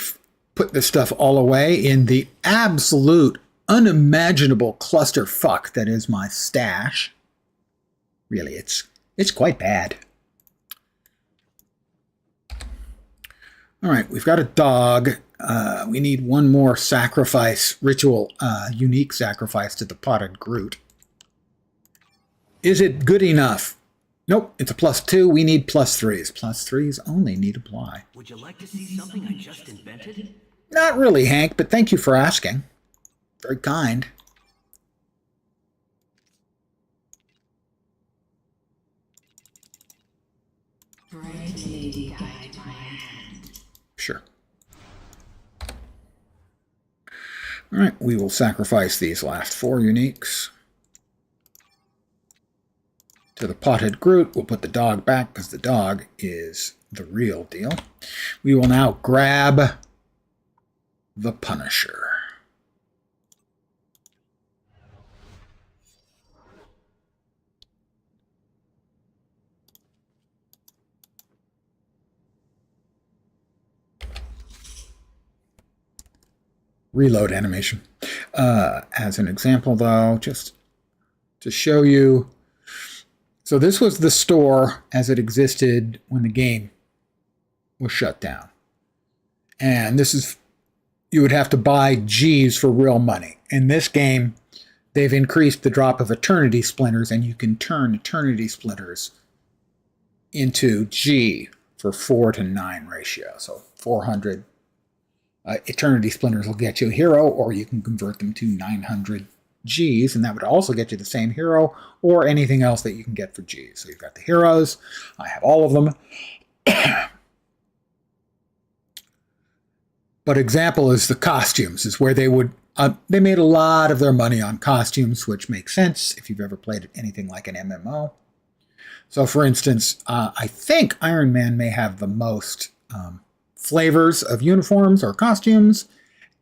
put this stuff all away in the absolute unimaginable clusterfuck that is my stash. Really, it's quite bad. All right, we've got a dog. We need one more sacrifice, ritual, unique sacrifice to the potted Groot. Is it good enough? Nope, it's a +2. We need +3s. +3s only need apply. Would you like to see something I just invented? Not really, Hank, but thank you for asking. Very kind. Bright lady, guide my hand. Sure. All right, we will sacrifice these last 4 uniques. To the potted Groot, we'll put the dog back because the dog is the real deal. We will now grab the Punisher. Reload animation. As an example, though, just to show you. So this was the store as it existed when the game was shut down. And this is, you would have to buy G's for real money. In this game, they've increased the drop of Eternity Splinters, and you can turn Eternity Splinters into G for 4-to-9 ratio. So 400 Eternity Splinters will get you a hero, or you can convert them to 900 Gs, and that would also get you the same hero or anything else that you can get for Gs. So you've got the heroes. I have all of them. But example is the costumes, is where they would, they made a lot of their money on costumes, which makes sense if you've ever played anything like an MMO. So for instance, I think Iron Man may have the most flavors of uniforms or costumes.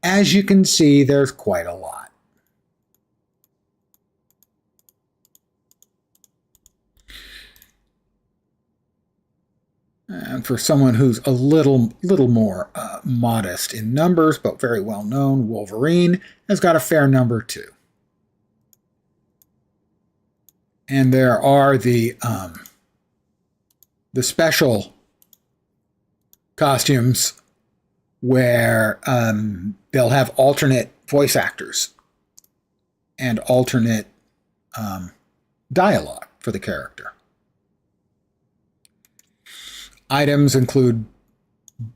As you can see, there's quite a lot. And for someone who's a little more modest in numbers, but very well known, Wolverine has got a fair number too. And there are the special costumes where they'll have alternate voice actors and alternate dialogue for the character. Items include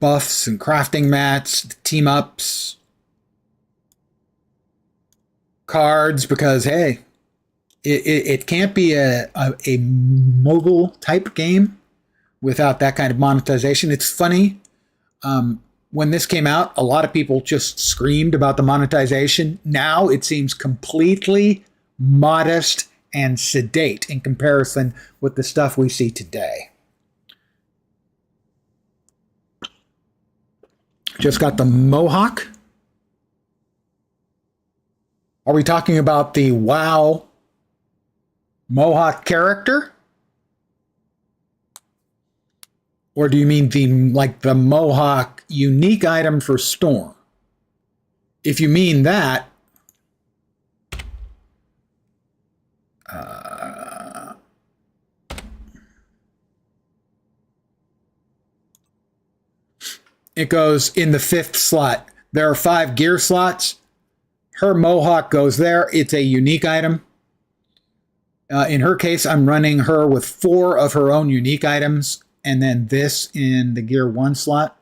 buffs and crafting mats, team-ups, cards, because, hey, it can't be a mobile type game without that kind of monetization. It's funny. When this came out, a lot of people just screamed about the monetization. Now it seems completely modest and sedate in comparison with the stuff we see today. Just got the Mohawk. Are we talking about the WoW Mohawk character? Or do you mean the Mohawk unique item for Storm? If you mean that, it goes in the 5th slot. There are 5 gear slots. Her Mohawk goes there. It's a unique item. In her case, I'm running her with 4 of her own unique items, and then this in the gear 1 slot.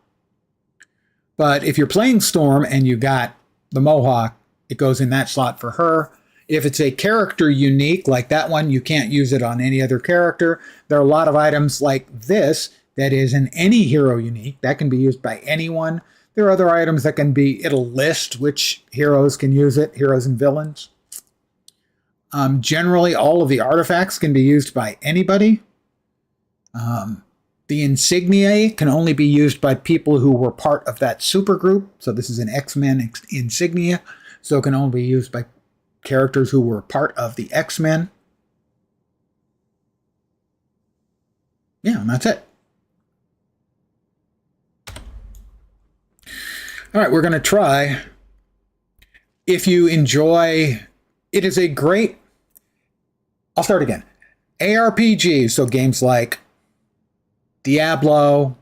But if you're playing Storm and you got the Mohawk, it goes in that slot for her. If it's a character unique like that one, you can't use it on any other character. There are a lot of items like this that is in any hero unique. That can be used by anyone. There are other items that can be, it'll list which heroes can use it, heroes and villains. Generally, all of the artifacts can be used by anybody. The insignia can only be used by people who were part of that supergroup. So this is an X-Men insignia. So it can only be used by characters who were part of the X-Men. Yeah, and that's it. All right, we're going to try. If you enjoy, it is a great, I'll start again. ARPGs, so games like Diablo,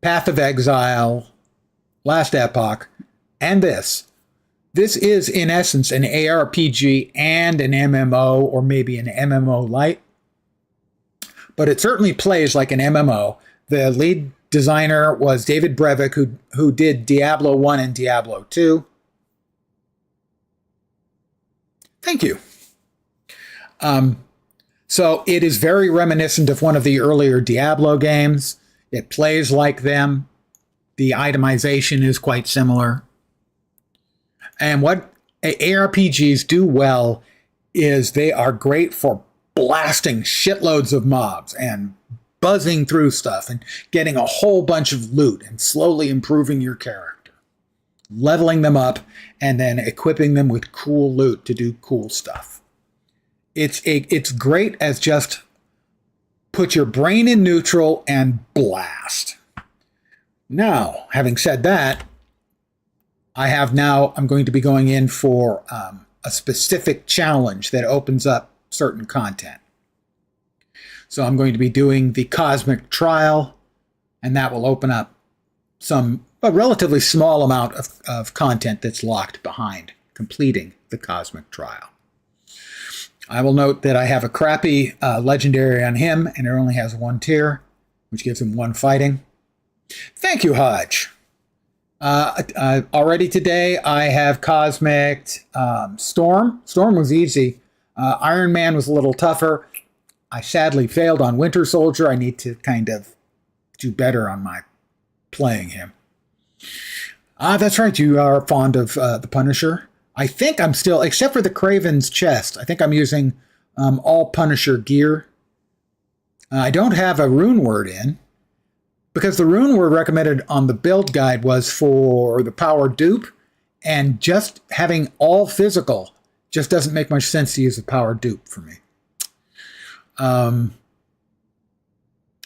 Path of Exile, Last Epoch, and this. This is, in essence, an ARPG and an MMO, or maybe an MMO light. But it certainly plays like an MMO. The lead designer was David Brevik, who did Diablo 1 and Diablo 2. Thank you. So it is very reminiscent of one of the earlier Diablo games. It plays like them. The itemization is quite similar. And what ARPGs do well is they are great for blasting shitloads of mobs and buzzing through stuff and getting a whole bunch of loot and slowly improving your character, leveling them up, and then equipping them with cool loot to do cool stuff. It's great as just put your brain in neutral and blast. Now, having said that, I'm going to be going in for a specific challenge that opens up certain content. So I'm going to be doing the Cosmic Trial, and that will open up a relatively small amount of content that's locked behind completing the Cosmic Trial. I will note that I have a crappy legendary on him, and it only has 1 tier, which gives him 1 fighting. Thank you, Hodge. Already today, I have Cosmic Storm. Storm was easy. Iron Man was a little tougher. I sadly failed on Winter Soldier. I need to kind of do better on my playing him. That's right. You are fond of the Punisher. I think I'm still, except for the Kraven's chest, I think I'm using all Punisher gear. I don't have a rune word in, because the rune word recommended on the build guide was for the power dupe, and just having all physical just doesn't make much sense to use a power dupe for me.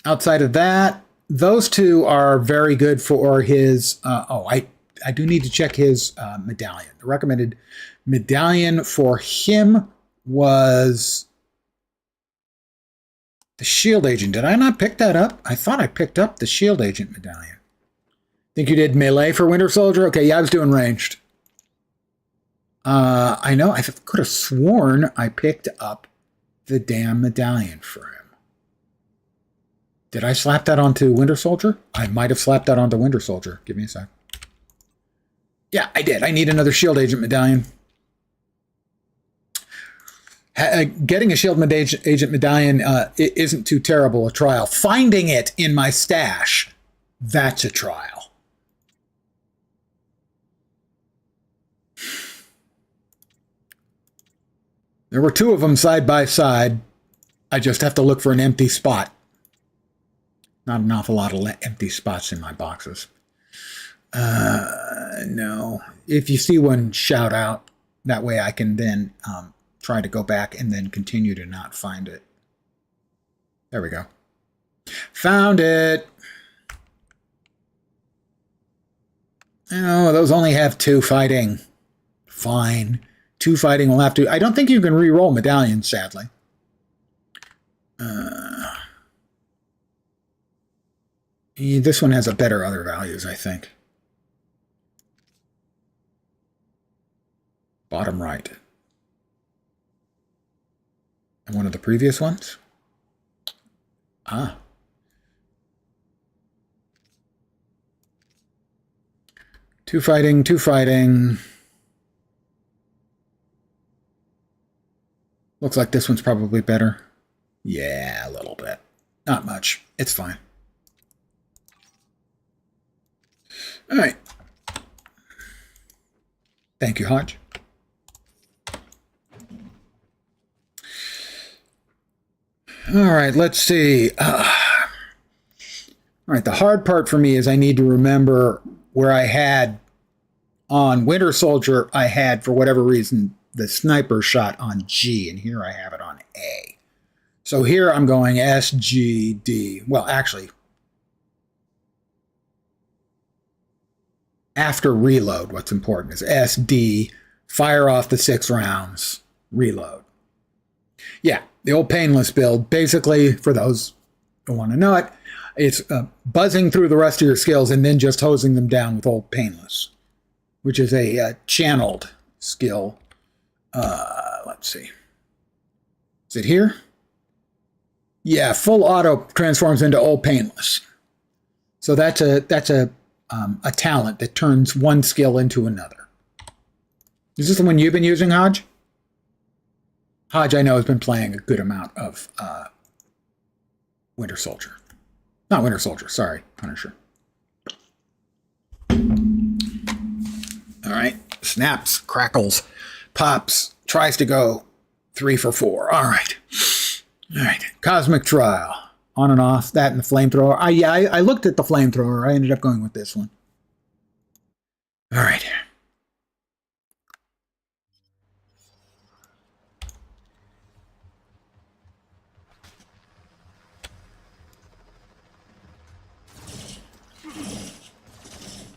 Outside of that, those 2 are very good for his, I do need to check his medallion. The recommended medallion for him was the Shield Agent. Did I not pick that up? I thought I picked up the Shield Agent medallion. Think you did melee for Winter Soldier? Okay, yeah, I was doing ranged. I know, I could have sworn I picked up the damn medallion for him. Did I slap that onto Winter Soldier? I might have slapped that onto Winter Soldier. Give me a sec. Yeah, I did. I need another Shield Agent medallion. Getting a Shield Agent Medallion isn't too terrible a trial. Finding it in my stash, that's a trial. There were 2 of them side by side. I just have to look for an empty spot. Not an awful lot of empty spots in my boxes. No. If you see one, shout out. That way I can then try to go back and then continue to not find it. There we go. Found it. Oh, those only have 2 fighting. Fine. 2 fighting will have to... I don't think you can re-roll medallions, sadly. This one has a better other values, I think. Bottom right. And one of the previous ones? Ah. Two fighting, 2 fighting. Looks like this one's probably better. Yeah, a little bit. Not much. It's fine. All right. Thank you, Hodge. All right, let's see. All right, the hard part for me is I need to remember where I had on Winter Soldier, I had, for whatever reason, the sniper shot on G, and here I have it on A. So here I'm going S, G, D. Well, actually, after reload, what's important is S, D, fire off the 6 rounds, reload. Yeah, the old painless build. Basically, for those who want to know it, it's buzzing through the rest of your skills and then just hosing them down with old painless, which is a channeled skill. Let's see. Is it here? Yeah, full auto transforms into old painless. So that's a talent that turns one skill into another. Is this the one you've been using, Hodge? Hodge, I know, has been playing a good amount of Winter Soldier. Not Winter Soldier, sorry, Punisher. All right, snaps, crackles, pops, tries to go 3 for 4. All right. All right, Cosmic Trial. On and off, that and the Flamethrower. I looked at the Flamethrower. I ended up going with this one. All right.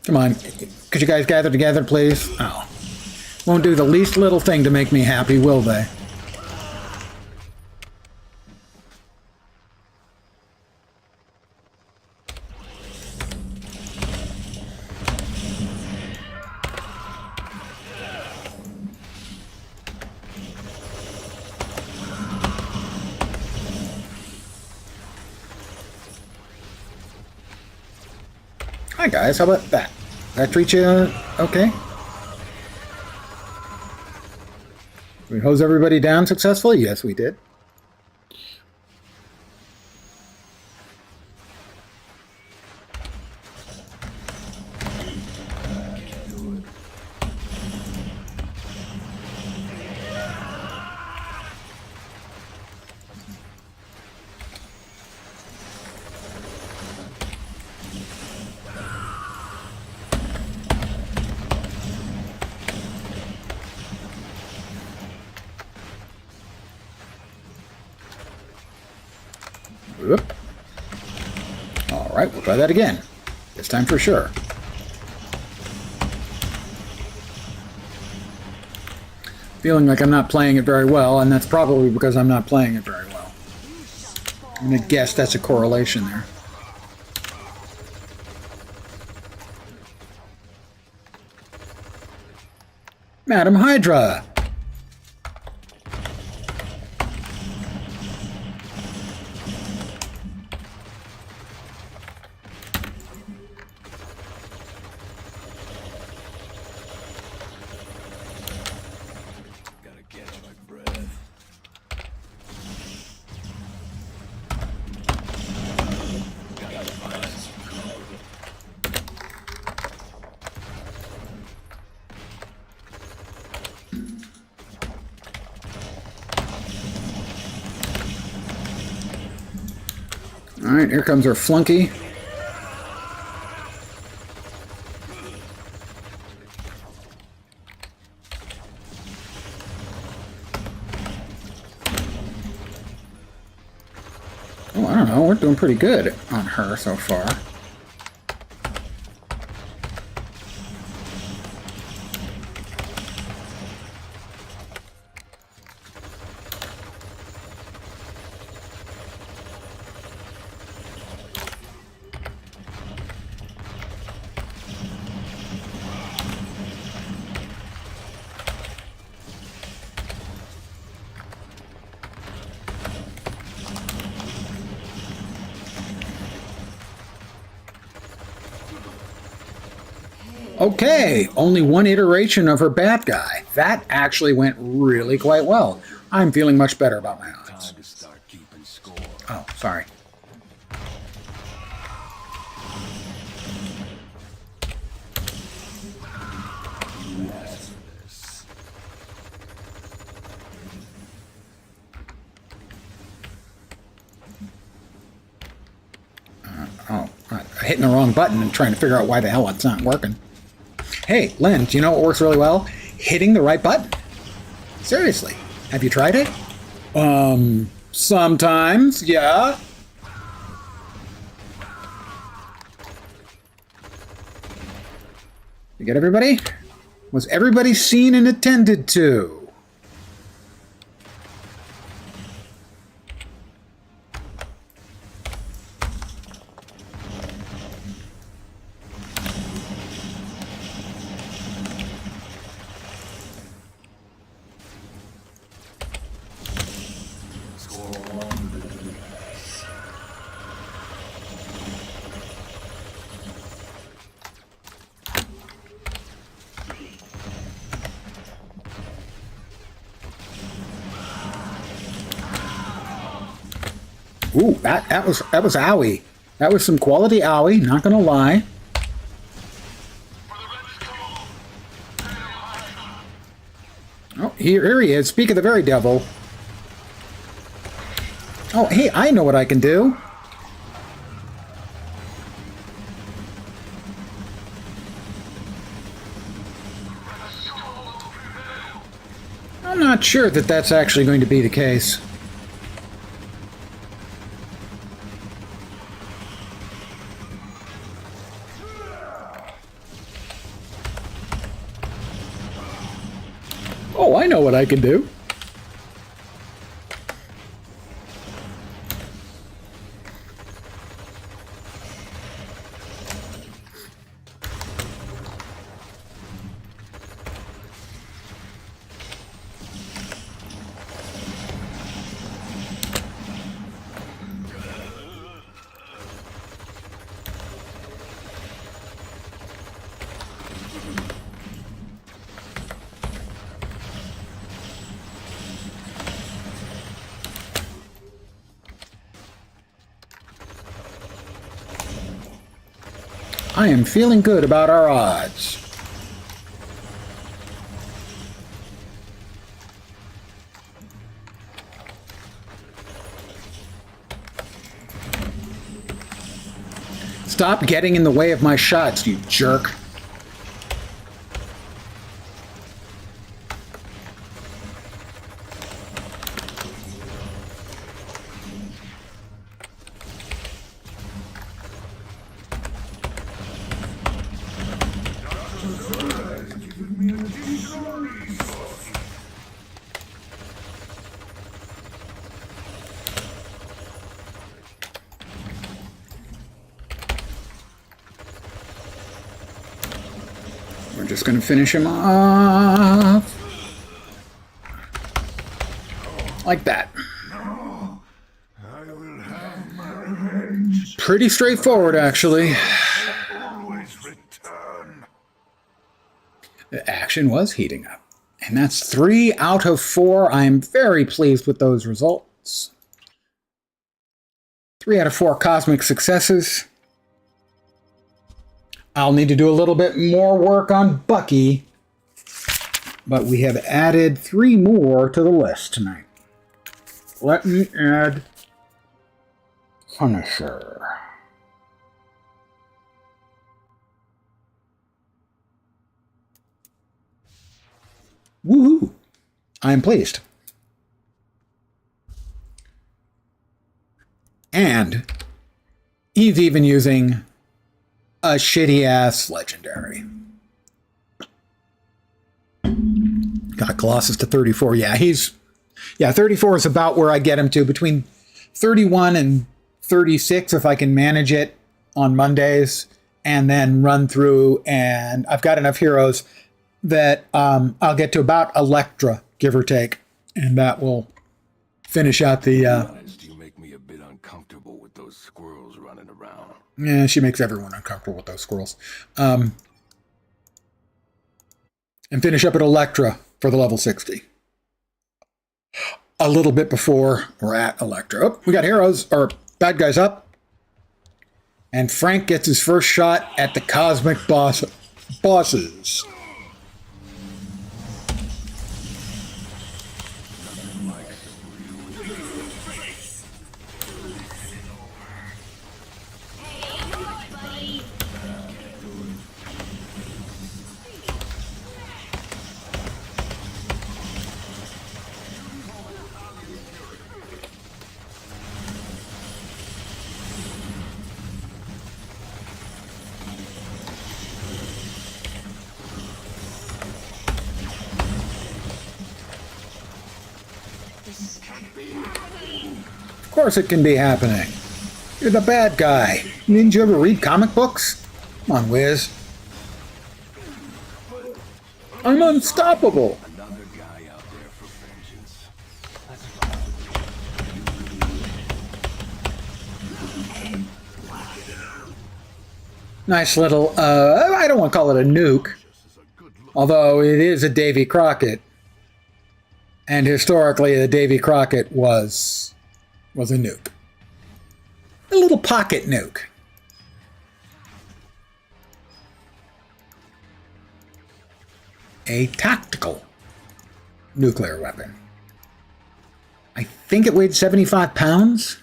Come on. Could you guys gather together, please? Oh. Won't do the least little thing to make me happy, will they? Hi guys, how about that? Did I treat you okay? Did we hose everybody down successfully? Yes, we did. Whoop. All right, we'll try that again. This time for sure. Feeling like I'm not playing it very well, and that's probably because I'm not playing it very well. I'm going to guess that's a correlation there. Madam Hydra! Alright, here comes our flunky. Oh, I don't know. We're doing pretty good on her so far. Okay, only one iteration of her bad guy. That actually went really quite well. I'm feeling much better about my odds. Time to start keeping score. Oh, sorry. You asked for this. Oh, I'm hitting the wrong button and trying to figure out why the hell it's not working. Hey, Len, do you know what works really well? Hitting the right button. Seriously, have you tried it? Sometimes, yeah. You get everybody? Was everybody seen and attended to? Ooh, that was owie. That was some quality owie, not gonna lie. Oh, here he is. Speak of the very devil. Oh, hey, I know what I can do. I'm not sure that that's actually going to be the case. Oh, I know what I can do. I am feeling good about our odds. Stop getting in the way of my shots, you jerk. We're just going to finish him off. Like that. I will have my revenge. Pretty straightforward, actually. Always return. The action was heating up. And that's 3 out of 4. I'm very pleased with those results. 3 out of 4 cosmic successes. I'll need to do a little bit more work on Bucky, but we have added 3 more to the list tonight. Let me add Punisher. Woohoo! I am pleased. And he's even using a shitty-ass legendary. Got Colossus to 34. Yeah, 34 is about where I get him to. Between 31 and 36, if I can manage it on Mondays, and then run through, and I've got enough heroes that I'll get to about Electra, give or take, and that will finish out the... You make me a bit uncomfortable with those squirrels running around. Yeah, she makes everyone uncomfortable with those squirrels. And finish up at Electra for the level 60. A little bit before we're at Electra. Oh, we got heroes, or bad guys up. And Frank gets his first shot at the cosmic bosses. Of course it can be happening. You're the bad guy. Didn't you ever read comic books? Come on, Wiz. I'm unstoppable. Another guy out there for vengeance. Nice little, I don't want to call it a nuke, although it is a Davy Crockett. And historically, the Davy Crockett was a nuke. A little pocket nuke. A tactical nuclear weapon. I think it weighed 75 pounds.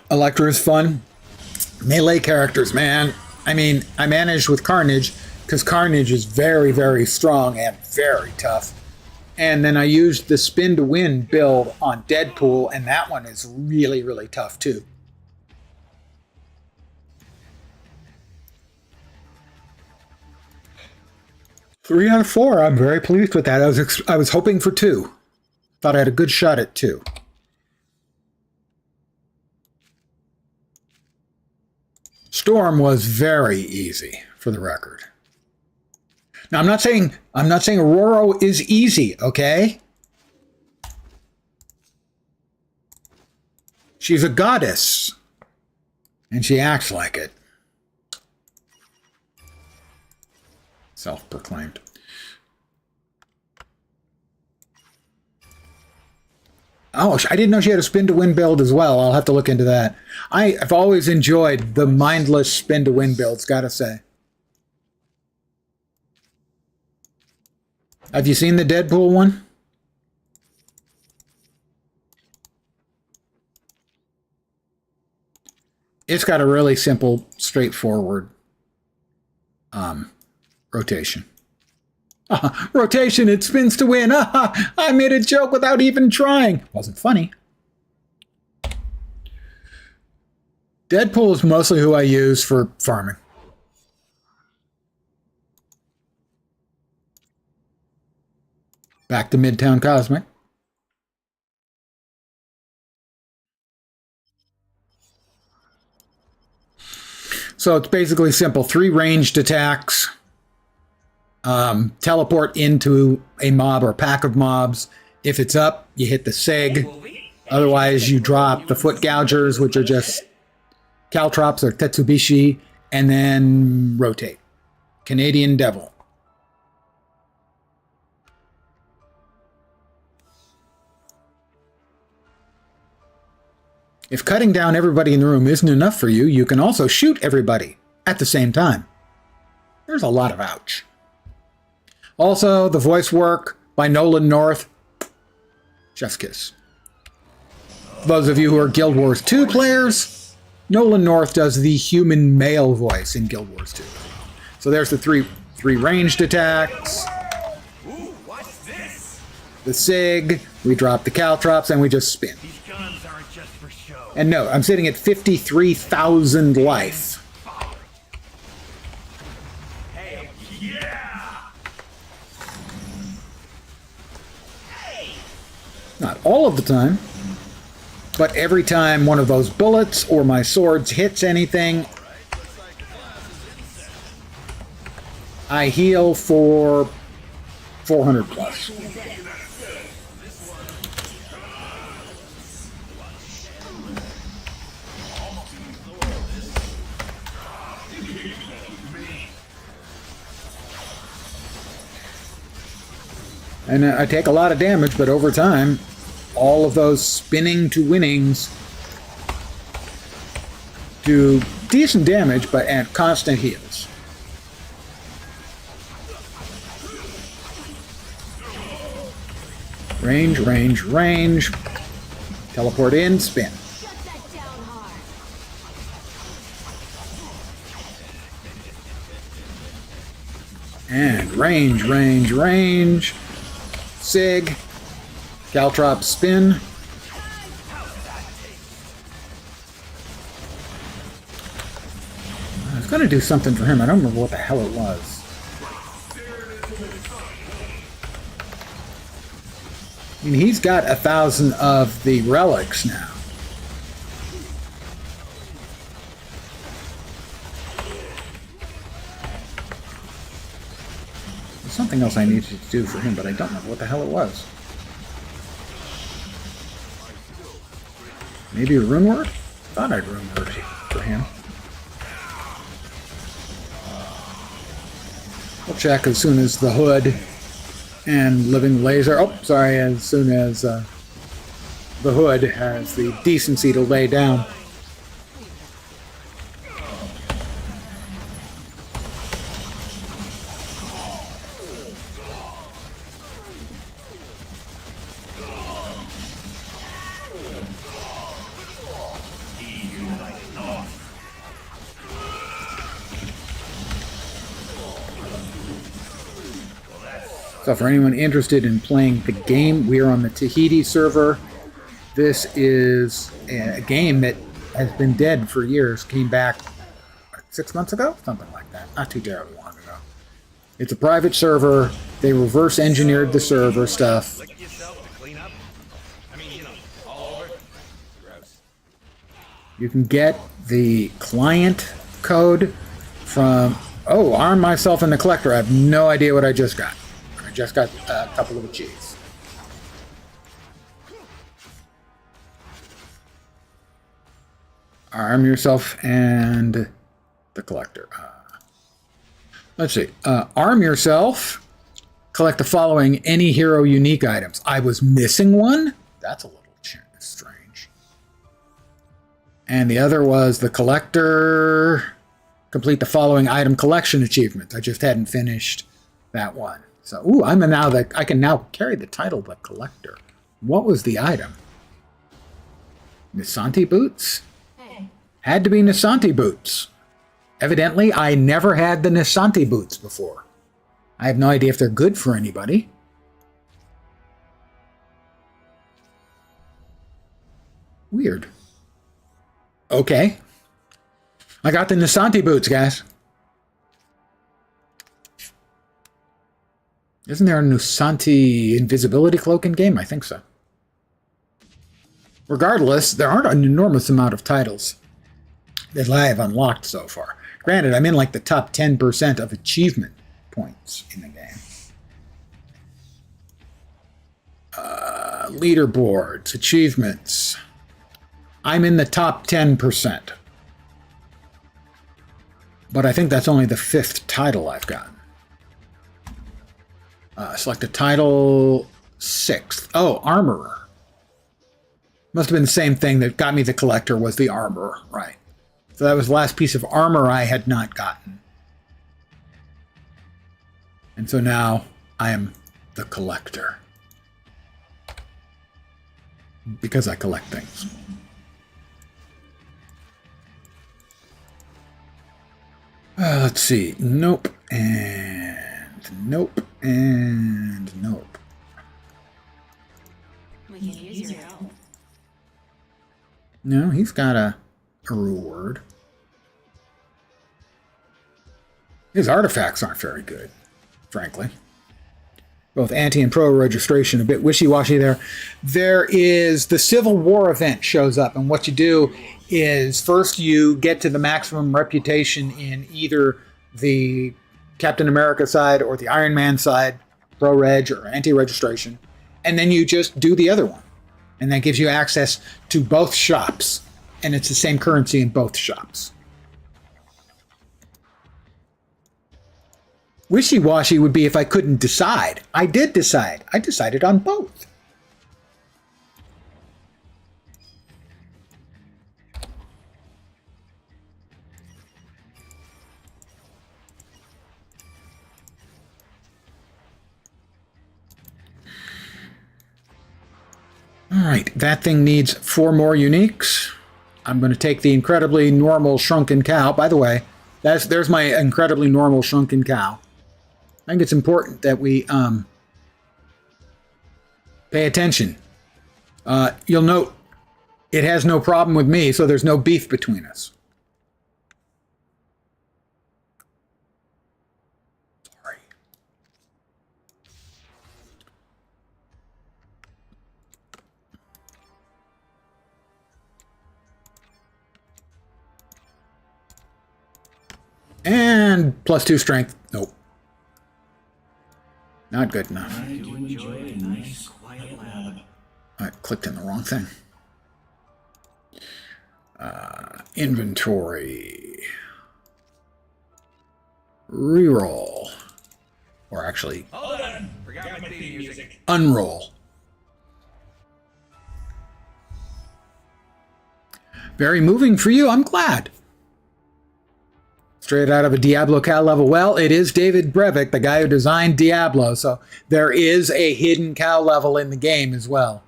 Electra is fun. Melee characters, man. I mean, I managed with Carnage because Carnage is very, very strong and very tough. And then I used the spin to win build on Deadpool, and that one is really, really tough too. Three out of four. I'm very pleased with that. I was hoping for 2. Thought I had a good shot at 2. Storm was very easy, for the record. Now I'm not saying Aurora is easy, okay? She's a goddess, and she acts like it. Self-proclaimed. Oh, I didn't know she had a spin-to-win build as well. I'll have to look into that. I've always enjoyed the mindless spin-to-win builds, gotta say. Have you seen the Deadpool one? It's got a really simple, straightforward rotation. Rotation, it spins to win. I made a joke without even trying. Wasn't funny. Deadpool is mostly who I use for farming. Back to Midtown Cosmic. So it's basically simple. 3 ranged attacks. Teleport into a mob or pack of mobs. If it's up, you hit the SIG. Otherwise, you drop the foot gougers, which are just caltrops or tetsubishi, and then rotate. Canadian Devil. If cutting down everybody in the room isn't enough for you, you can also shoot everybody at the same time. There's a lot of ouch. Also, the voice work by Nolan North. Chef's kiss. Those of you who are Guild Wars 2 players, Nolan North does the human male voice in Guild Wars 2. So there's the three ranged attacks. Ooh, what's this? The SIG, we drop the caltrops, and we just spin. These guns aren't just for show. And no, I'm sitting at 53,000 life. Hey, yeah! Not all of the time, but every time one of those bullets or my swords hits anything, I heal for 400 plus. And I take a lot of damage, but over time, all of those spinning to winnings do decent damage, but at constant heals. Range, range, range. Teleport in, spin. Shut that down hard. And range, range, range. SIG. Caltrop, spin. I was going to do something for him. I don't remember what the hell it was. I mean, he's got 1,000 of the relics now. There's something else I needed to do for him, but I don't remember what the hell it was. Maybe a rune word? Thought I'd rune word for him. We'll check as soon as the hood and living laser. Oh, sorry, as soon as the hood has the decency to lay down. So for anyone interested in playing the game, we are on the Tahiti server. This is a game that has been dead for years. Came back 6 months ago? Something like that. Not too terribly long ago. It's a private server. They reverse engineered the server stuff. Lick yourself to clean up? I mean, you know, all over. Gross. You can get the client code from... Oh, arm myself in the collector. I have no idea what I just got. I just got a couple of achieves. Arm yourself and the collector. Let's see. Arm yourself. Collect the following any hero unique items. I was missing one? That's a little strange. And the other was the collector. Complete the following item collection achievements. I just hadn't finished that one. So, ooh, I can now carry the title the collector. What was the item? Nisanti boots? Hey, Had to be Nisanti boots. Evidently, I never had the Nisanti boots before. I have no idea if they're good for anybody. Weird. Okay. I got the Nisanti boots, guys. Isn't there a Nisanti invisibility cloak in game? I think so. Regardless, there aren't an enormous amount of titles that I have unlocked so far. Granted, I'm in like the top 10% of achievement points in the game. Leaderboards, achievements. I'm in the top 10%. But I think that's only the 5th title I've gotten. Select a title 6th. Oh, Armorer. Must have been the same thing that got me the collector was the Armorer, right. So that was the last piece of armor I had not gotten. And so now I am the collector. because I collect things. Let's see. Nope. And nope. And nope. We can use your help. No, he's got a reward. His artifacts aren't very good, frankly. Both anti and pro registration, a bit wishy-washy there. There is the Civil War event shows up, and what you do is first you get to the maximum reputation in either the Captain America side or the Iron Man side, pro reg or anti registration, and then you just do the other one, and that gives you access to both shops, and it's the same currency in both shops. Wishy-washy would be if I couldn't decide. I did decide. I decided on both. All right, that thing needs 4 more uniques. I'm going to take the incredibly normal shrunken cow. By the way, there's my incredibly normal shrunken cow. I think it's important that we pay attention. You'll note it has no problem with me, so there's no beef between us. Sorry. And +2 strength. Nope. Not good enough. I do enjoy a nice, quiet lab. I clicked in the wrong thing. Inventory. Reroll. Or actually, Hold on. Forgot my theme music. unroll. Very moving for you. I'm glad. Straight out of a Diablo cow level. Well, it is David Brevik, the guy who designed Diablo, so there is a hidden cow level in the game as well.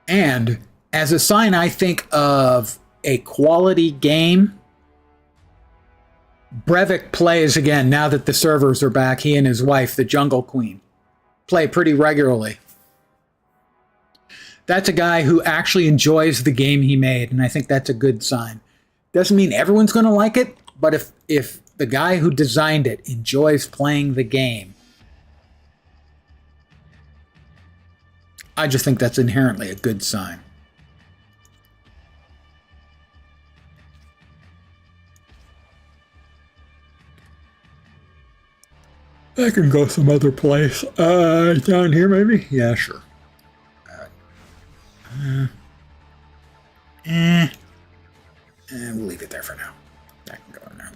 And as a sign, I think, of a quality game, Brevik plays again now that the servers are back. He and his wife, the Jungle Queen, play pretty regularly. That's a guy who actually enjoys the game he made, and I think that's a good sign. Doesn't mean everyone's going to like it, but if the guy who designed it enjoys playing the game, I just think that's inherently a good sign. I can go some other place. Down here maybe? Yeah, sure. And we'll leave it there for now. That can go in there.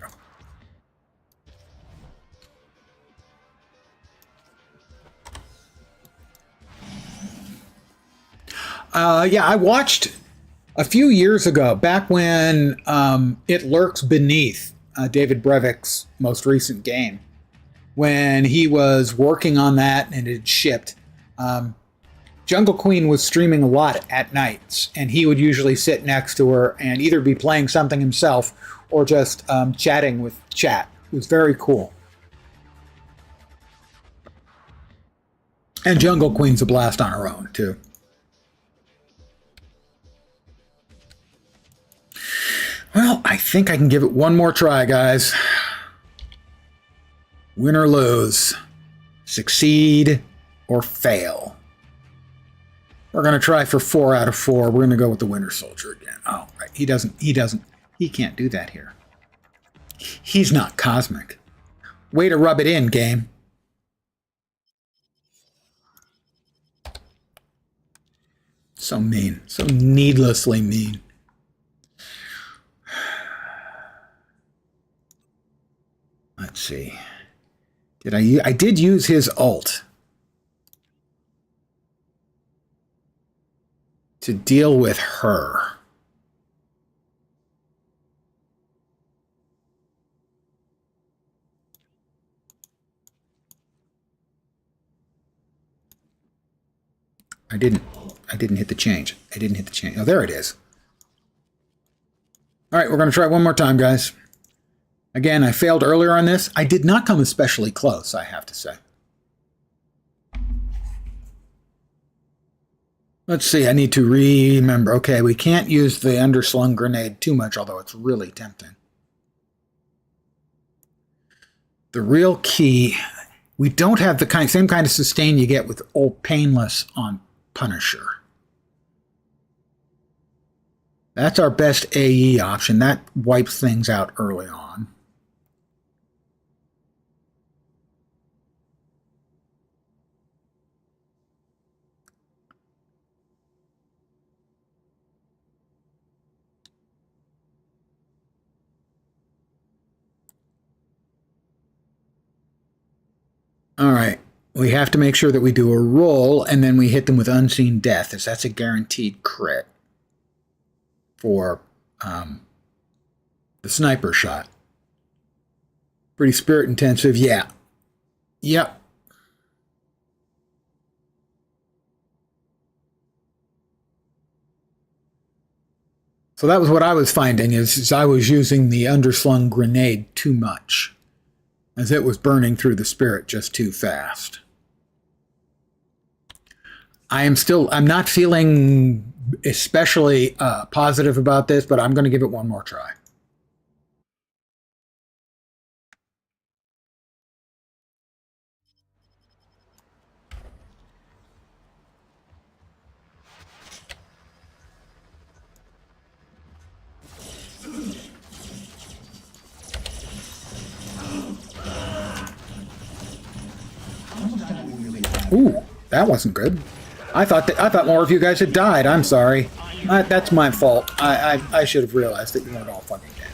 Yeah, I watched a few years ago, back when It Lurks Beneath, David Brevik's most recent game, when he was working on that and it had shipped. Jungle Queen was streaming a lot at nights, and he would usually sit next to her and either be playing something himself or just chatting with chat. It was very cool. And Jungle Queen's a blast on her own, too. Well, I think I can give it one more try, guys. Win or lose. Succeed or fail. We're going to try for 4 out of 4. We're going to go with the Winter Soldier again. Oh, right. He can't do that here. He's not cosmic. Way to rub it in, game. So mean. So needlessly mean. Let's see. I did use his ult to deal with her. I didn't hit the change. I didn't hit the change. Oh, there it is. All right, we're going to try one more time, guys. Again, I failed earlier on this. I did not come especially close, I have to say. Let's see, I need to remember. Okay, we can't use the underslung grenade too much, although it's really tempting. The real key, we don't have the same kind of sustain you get with old Painless on Punisher. That's our best AE option. That wipes things out early on. All right. We have to make sure that we do a roll and then we hit them with Unseen Death, as that's a guaranteed crit for the sniper shot. Pretty spirit intensive. Yeah. Yep. So that was what I was finding is I was using the underslung grenade too much, as it was burning through the spirit just too fast. I'm not feeling especially positive about this, but I'm going to give it one more try. Ooh, that wasn't good. I thought more of you guys had died. I'm sorry. That's my fault. I should have realized that you weren't all fucking dead.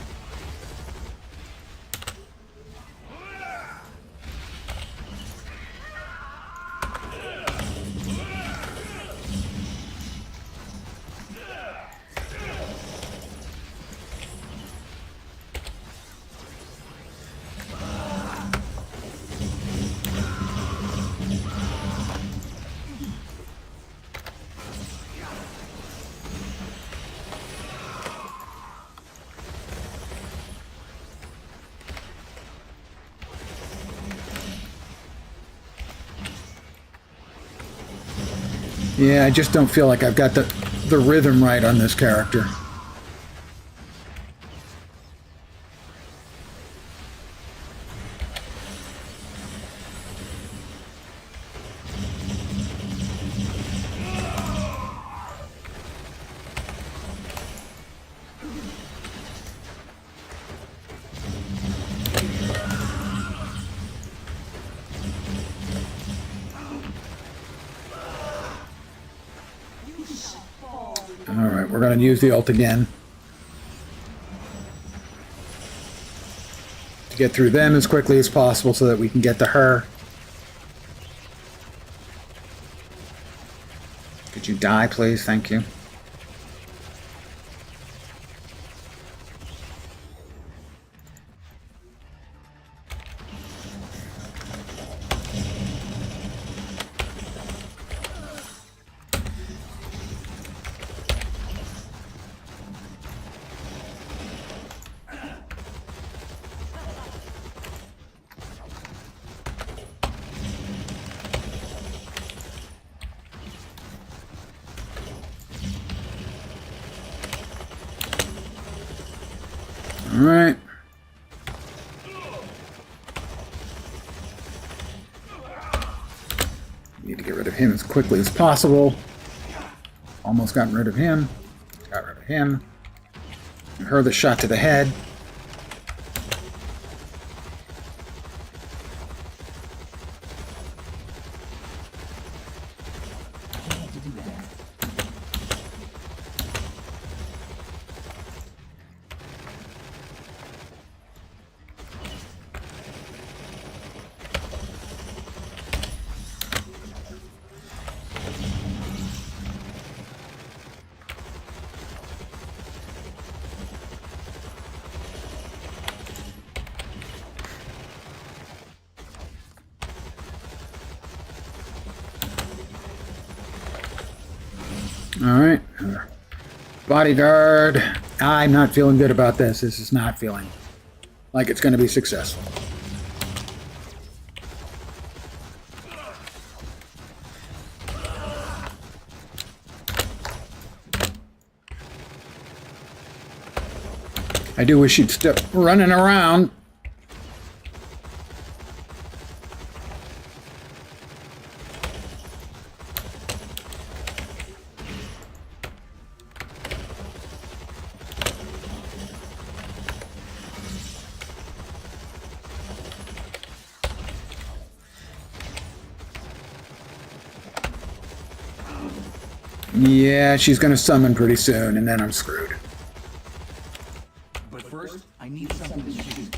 Yeah, I just don't feel like I've got the rhythm right on this character. Alright, we're going to use the ult again to get through them as quickly as possible so that we can get to her. Could you die, please? Thank you. All right. Need to get rid of him as quickly as possible. Almost gotten rid of him. Got rid of him. Her the shot to the head. All right. Bodyguard. I'm not feeling good about this. This is not feeling like it's going to be successful. I do wish you'd stop running around. Yeah, she's going to summon pretty soon, and then I'm screwed. But first, I need something to shoot.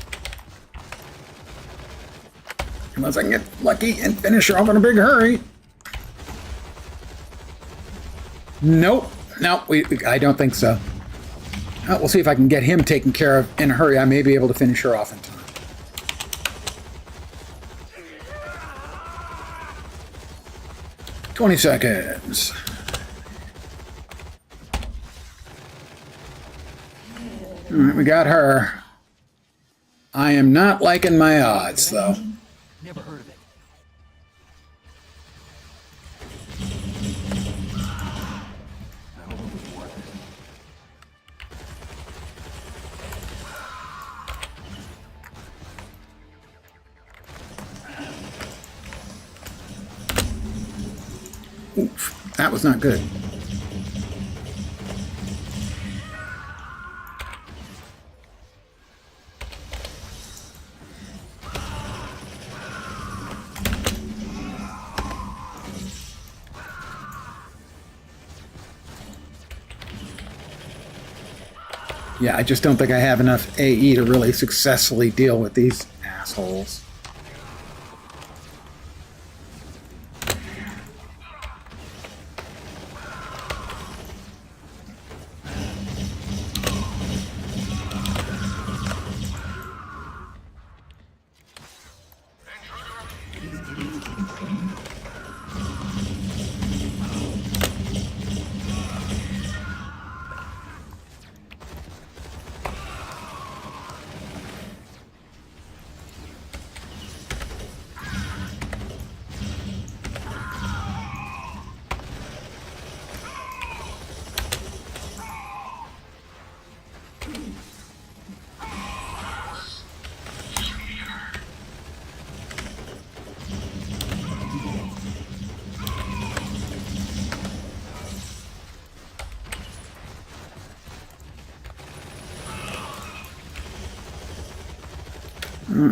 Unless I can get lucky and finish her off in a big hurry. Nope. No, I don't think so. We'll see if I can get him taken care of in a hurry. I may be able to finish her off in time. "20 seconds. All right, we got her. I am not liking my odds, though. Never heard of it. I hope it was worth it. Oof, that was not good. Yeah, I just don't think I have enough AE to really successfully deal with these assholes.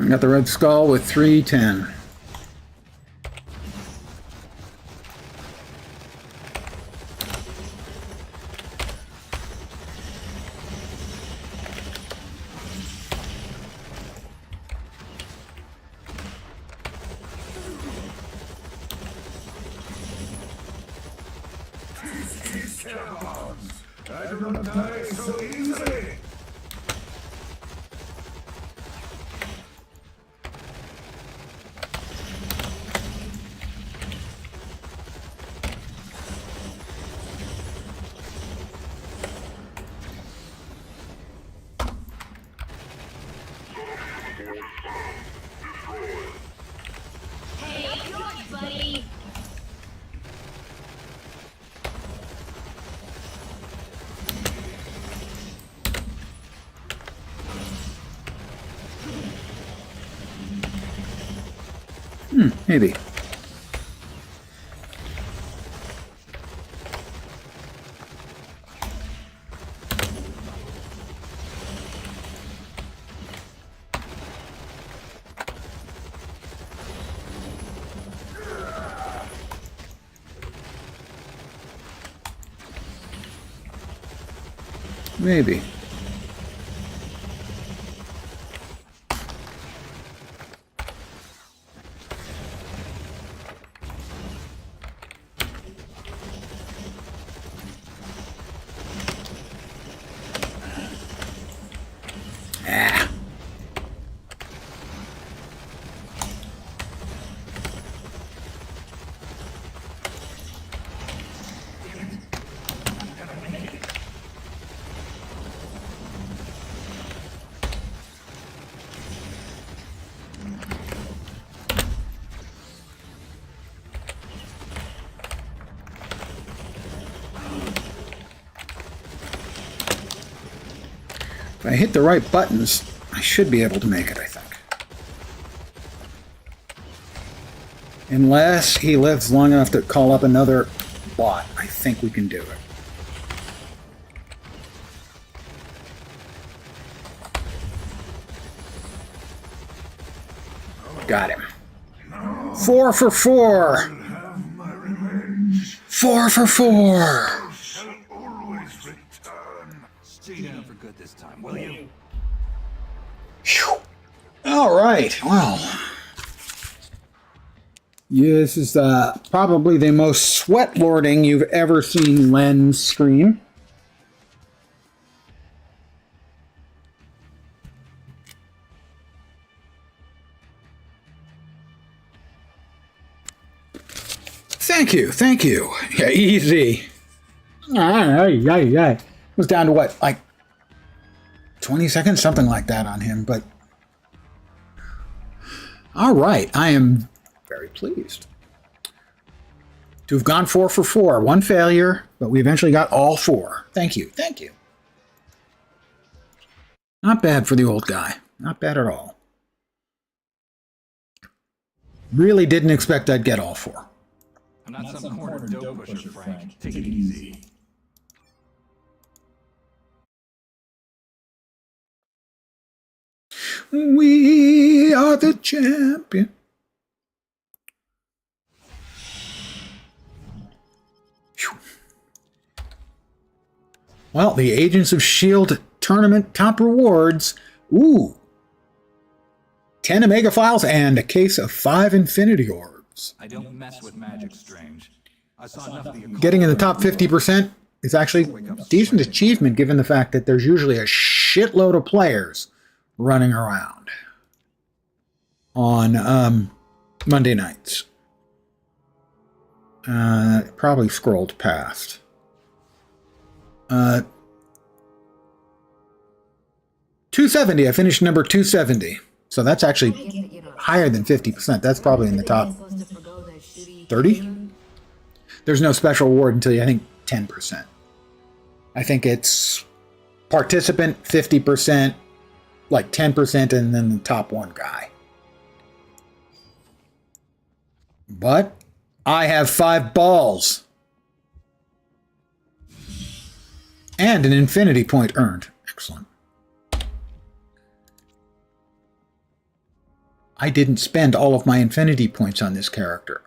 Got the Red Skull with 310. I do not die so easily. Hey, up yours, buddy. Maybe. Maybe. Ah. I hit the right buttons, I should be able to make it, I think. Unless he lives long enough to call up another bot, I think we can do it. Got him. 4 for 4. 4 for 4. Stay down for good this time, will you? Whew. All right. Well, yeah, this is probably the most sweat lording you've ever seen Len scream. Thank you, thank you. Yeah, easy. It was down to what, like 20 seconds, something like that on him, but all right, I am very pleased to have gone 4 for 4. 1 failure, but we eventually got all 4. Thank you, thank you. Not bad for the old guy. Not bad at all. Really didn't expect I'd get all 4. I'm not some corner dope pusher, Frank. Take it easy. We are the champion. Phew. Well, the Agents of S.H.I.E.L.D. tournament top rewards. Ooh. 10 Omega Files and a case of 5 Infinity Orbs. I don't mess with magic, Strange. I saw enough of the Getting in the top 50% is actually a decent achievement given the fact that there's usually a shitload of players running around on Monday nights. Probably scrolled past. 270. I finished number 270. So that's actually higher than 50%. That's probably in the top 30. There's no special reward until I think 10%. I think it's participant 50%, like 10%, and then the top one guy. But I have 5 balls. And an infinity point earned. Excellent. I didn't spend all of my infinity points on this character.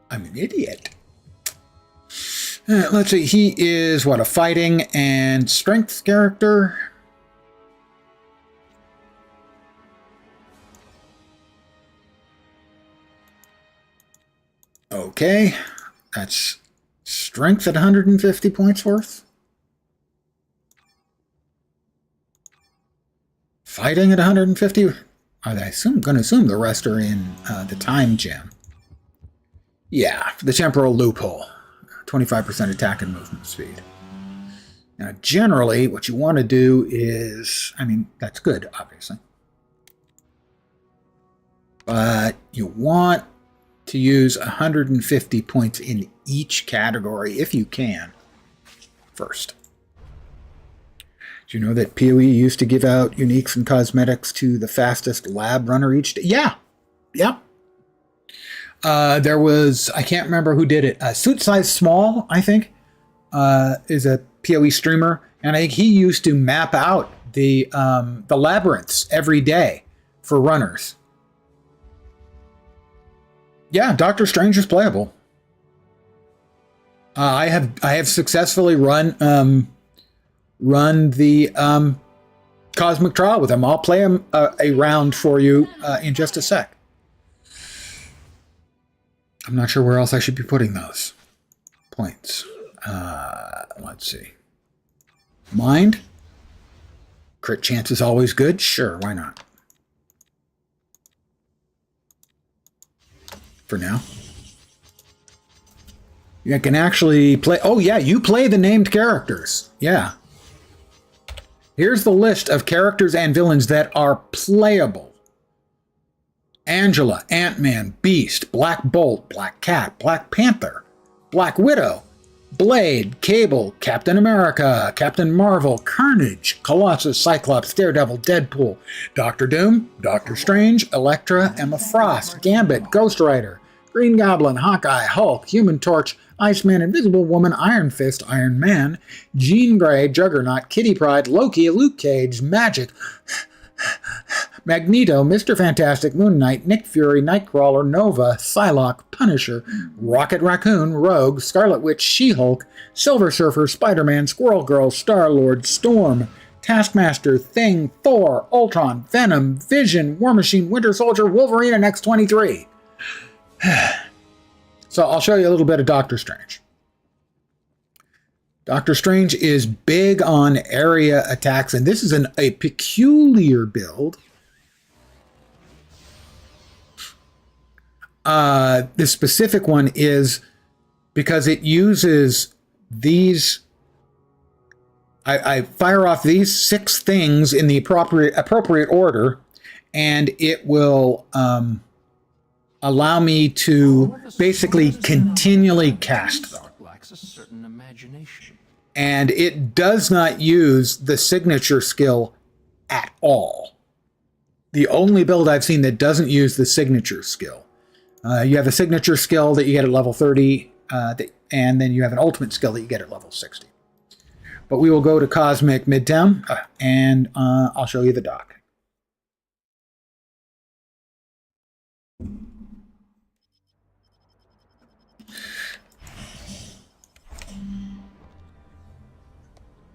I'm an idiot. Let's see, he is, what, a fighting and strength character? Okay, that's strength at 150 points worth. Fighting at 150. I'm going to assume the rest are in the time gem. Yeah, the temporal loophole. 25% attack and movement speed. Now, generally, what you want to do is, I mean, that's good, obviously. But you want to use 150 points in each category, if you can, first. Do you know that PoE used to give out uniques and cosmetics to the fastest lab runner each day? Yeah. There was, I can't remember who did it. Suit Size Small, I think, is a PoE streamer, and I think he used to map out the labyrinths every day for runners. Yeah, Doctor Strange is playable. I have successfully run the Cosmic Trial with him. I'll play him a round for you in just a sec. I'm not sure where else I should be putting those points. Let's see. Mind. Crit chance is always good. Sure, why not? For now. You can actually play... Oh, yeah, you play the named characters. Yeah. Here's the list of characters and villains that are playable. Angela, Ant-Man, Beast, Black Bolt, Black Cat, Black Panther, Black Widow, Blade, Cable, Captain America, Captain Marvel, Carnage, Colossus, Cyclops, Daredevil, Deadpool, Doctor Doom, Doctor Strange, Elektra, Emma Frost, Gambit, Ghost Rider, Green Goblin, Hawkeye, Hulk, Human Torch, Iceman, Invisible Woman, Iron Fist, Iron Man, Jean Grey, Juggernaut, Kitty Pryde, Loki, Luke Cage, Magic, Magneto, Mr. Fantastic, Moon Knight, Nick Fury, Nightcrawler, Nova, Psylocke, Punisher, Rocket Raccoon, Rogue, Scarlet Witch, She-Hulk, Silver Surfer, Spider-Man, Squirrel Girl, Star-Lord, Storm, Taskmaster, Thing, Thor, Ultron, Venom, Vision, War Machine, Winter Soldier, Wolverine, and X-23. So I'll show you a little bit of Doctor Strange. Doctor Strange is big on area attacks, and this is a peculiar build. This specific one is because it uses these. I fire off these 6 things in the appropriate order, and it will allow me to basically continually cast them. Lacks a certain imagination. And it does not use the signature skill at all. The only build I've seen that doesn't use the signature skill. You have a signature skill that you get at level 30, and then you have an ultimate skill that you get at level 60. But we will go to Cosmic Midtown, and I'll show you the dock.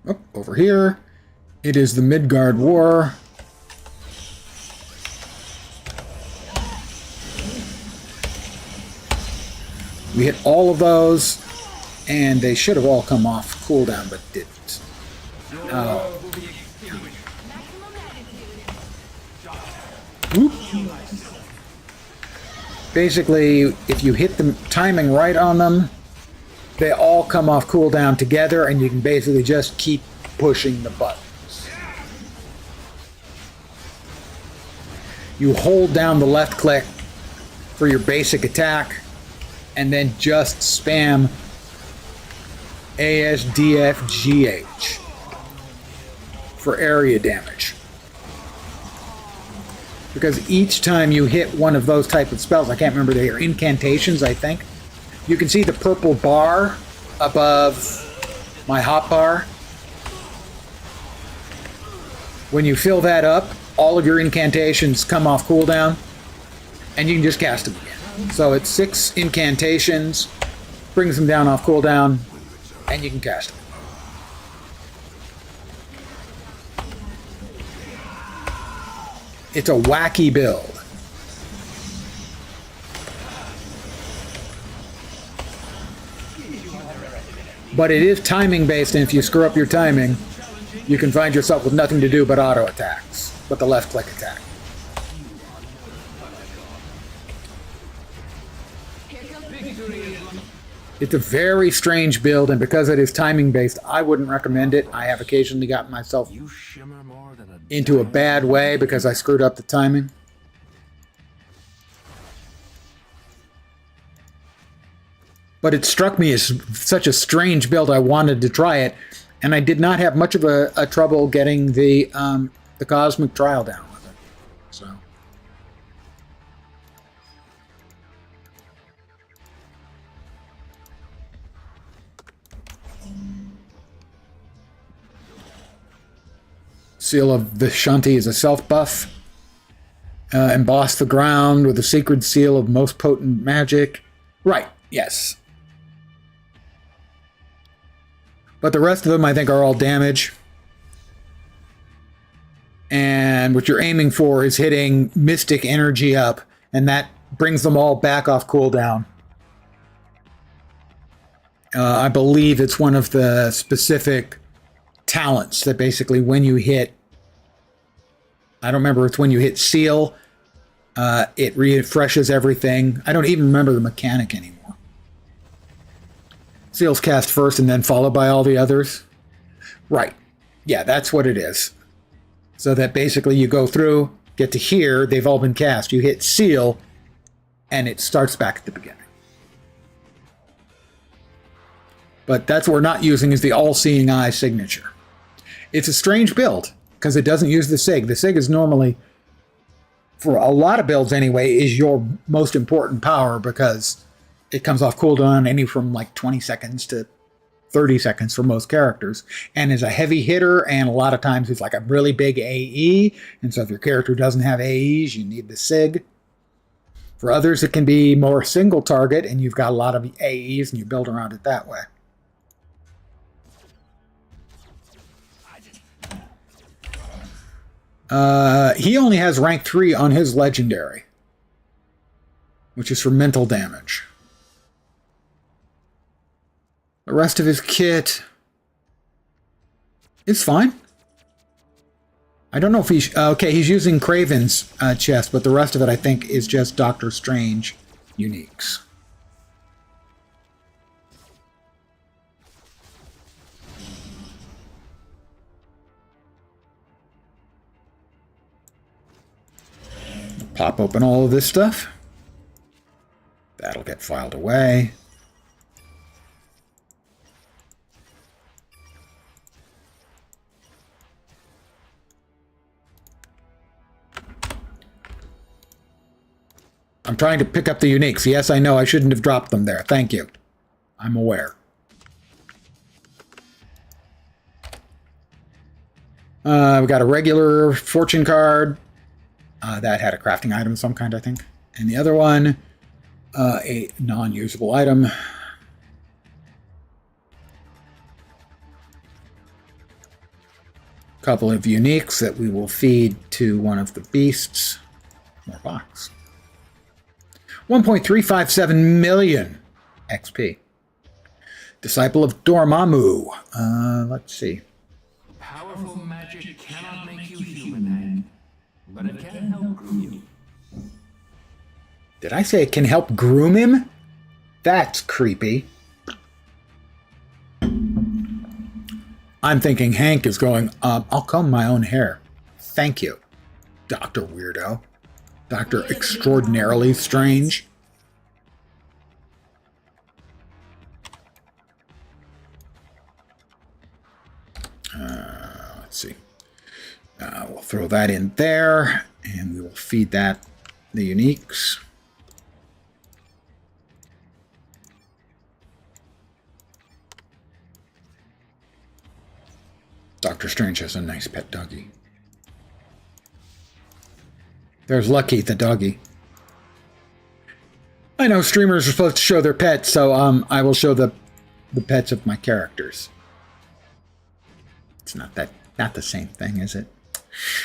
Oh, over here, it is the Midgard War. We hit all of those, and they should have all come off cooldown, but didn't. Whoop. Basically, if you hit the timing right on them, they all come off cooldown together, and you can basically just keep pushing the buttons. You hold down the left click for your basic attack, and then just spam ASDFGH for area damage. Because each time you hit one of those type of spells, I can't remember, they are incantations, I think. You can see the purple bar above my hotbar. When you fill that up, all of your incantations come off cooldown, and you can just cast them again. So it's 6 incantations, brings them down off cooldown, and you can cast them. It's a wacky build. But it is timing based, and if you screw up your timing, you can find yourself with nothing to do but auto attacks, but the left click attack. It's a very strange build, and because it is timing based, I wouldn't recommend it. I have occasionally gotten myself into a bad way because I screwed up the timing. But it struck me as such a strange build, I wanted to try it, and I did not have much of a trouble getting the Cosmic Trial down with it. So. Seal of Vishanti is a self-buff. Emboss the ground with a sacred seal of most potent magic. Right, yes. But the rest of them, I think, are all damage. And what you're aiming for is hitting Mystic Energy up, and that brings them all back off cooldown. I believe it's one of the specific talents that basically when you hit, I don't remember, it's when you hit Seal, it refreshes everything. I don't even remember the mechanic anymore. Seal's cast first and then followed by all the others. Right. Yeah, that's what it is. So that basically you go through, get to here, they've all been cast. You hit Seal, and it starts back at the beginning. But that's what we're not using is the all-seeing eye signature. It's a strange build because it doesn't use the SIG. The SIG is normally, for a lot of builds anyway, is your most important power because it comes off cooldown any from like 20 seconds to 30 seconds for most characters, and is a heavy hitter, and a lot of times it's like a really big AE, and so if your character doesn't have AEs, you need the SIG. For others, it can be more single target, and you've got a lot of AEs, and you build around it that way. He only has rank 3 on his legendary, which is for mental damage. The rest of his kit is fine. I don't know if he's... okay, he's using Kraven's chest, but the rest of it, I think, is just Doctor Strange uniques. Pop open all of this stuff. That'll get filed away. I'm trying to pick up the uniques. Yes, I know I shouldn't have dropped them there. Thank you. I'm aware. We got a regular fortune card. That had a crafting item of some kind, I think. And the other one, a non-usable item. Couple of uniques that we will feed to one of the beasts. More box. 1.357 million XP. Disciple of Dormammu. Let's see. Powerful magic cannot make you human, but it can help groom you. Did I say it can help groom him? That's creepy. I'm thinking Hank is going, I'll comb my own hair. Thank you, Dr. Weirdo. Dr. Extraordinarily Strange. Let's see. We'll throw that in there, and we will feed that the uniques. Dr. Strange has a nice pet doggy. There's Lucky, the doggy. I know streamers are supposed to show their pets, so I will show the pets of my characters. It's not the same thing, is it?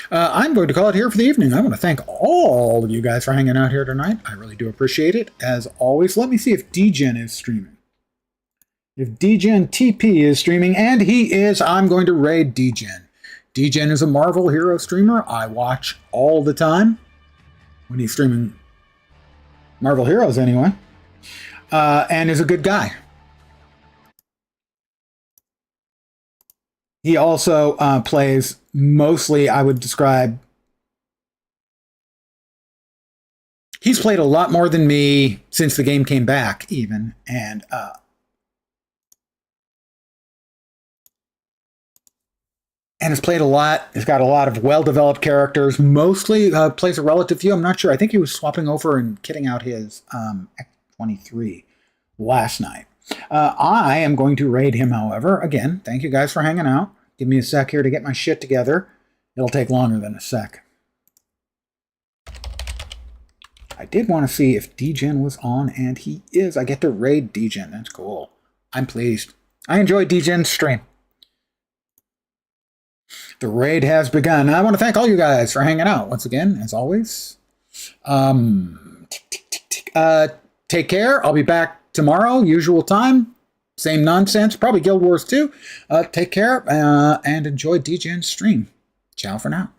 I'm going to call it here for the evening. I want to thank all of you guys for hanging out here tonight. I really do appreciate it. As always, let me see if DGen is streaming. If DGen TP is streaming, and he is, I'm going to raid DGen. DGen is a Marvel hero streamer I watch all the time. When he's streaming Marvel Heroes anyway. And is a good guy. He also plays mostly, I would describe... He's played a lot more than me since the game came back, even. And has played a lot. He's got a lot of well-developed characters. Mostly plays a relative few. I'm not sure. I think he was swapping over and kitting out his X-23 last night. I am going to raid him, however. Again, thank you guys for hanging out. Give me a sec here to get my shit together. It'll take longer than a sec. I did want to see if DGen was on, and he is. I get to raid DGen. That's cool. I'm pleased. I enjoyed DGen's stream. The raid has begun. I want to thank all you guys for hanging out once again, as always. Take care. I'll be back tomorrow, usual time. Same nonsense. Probably Guild Wars 2. Take care and enjoy DGen's stream. Ciao for now.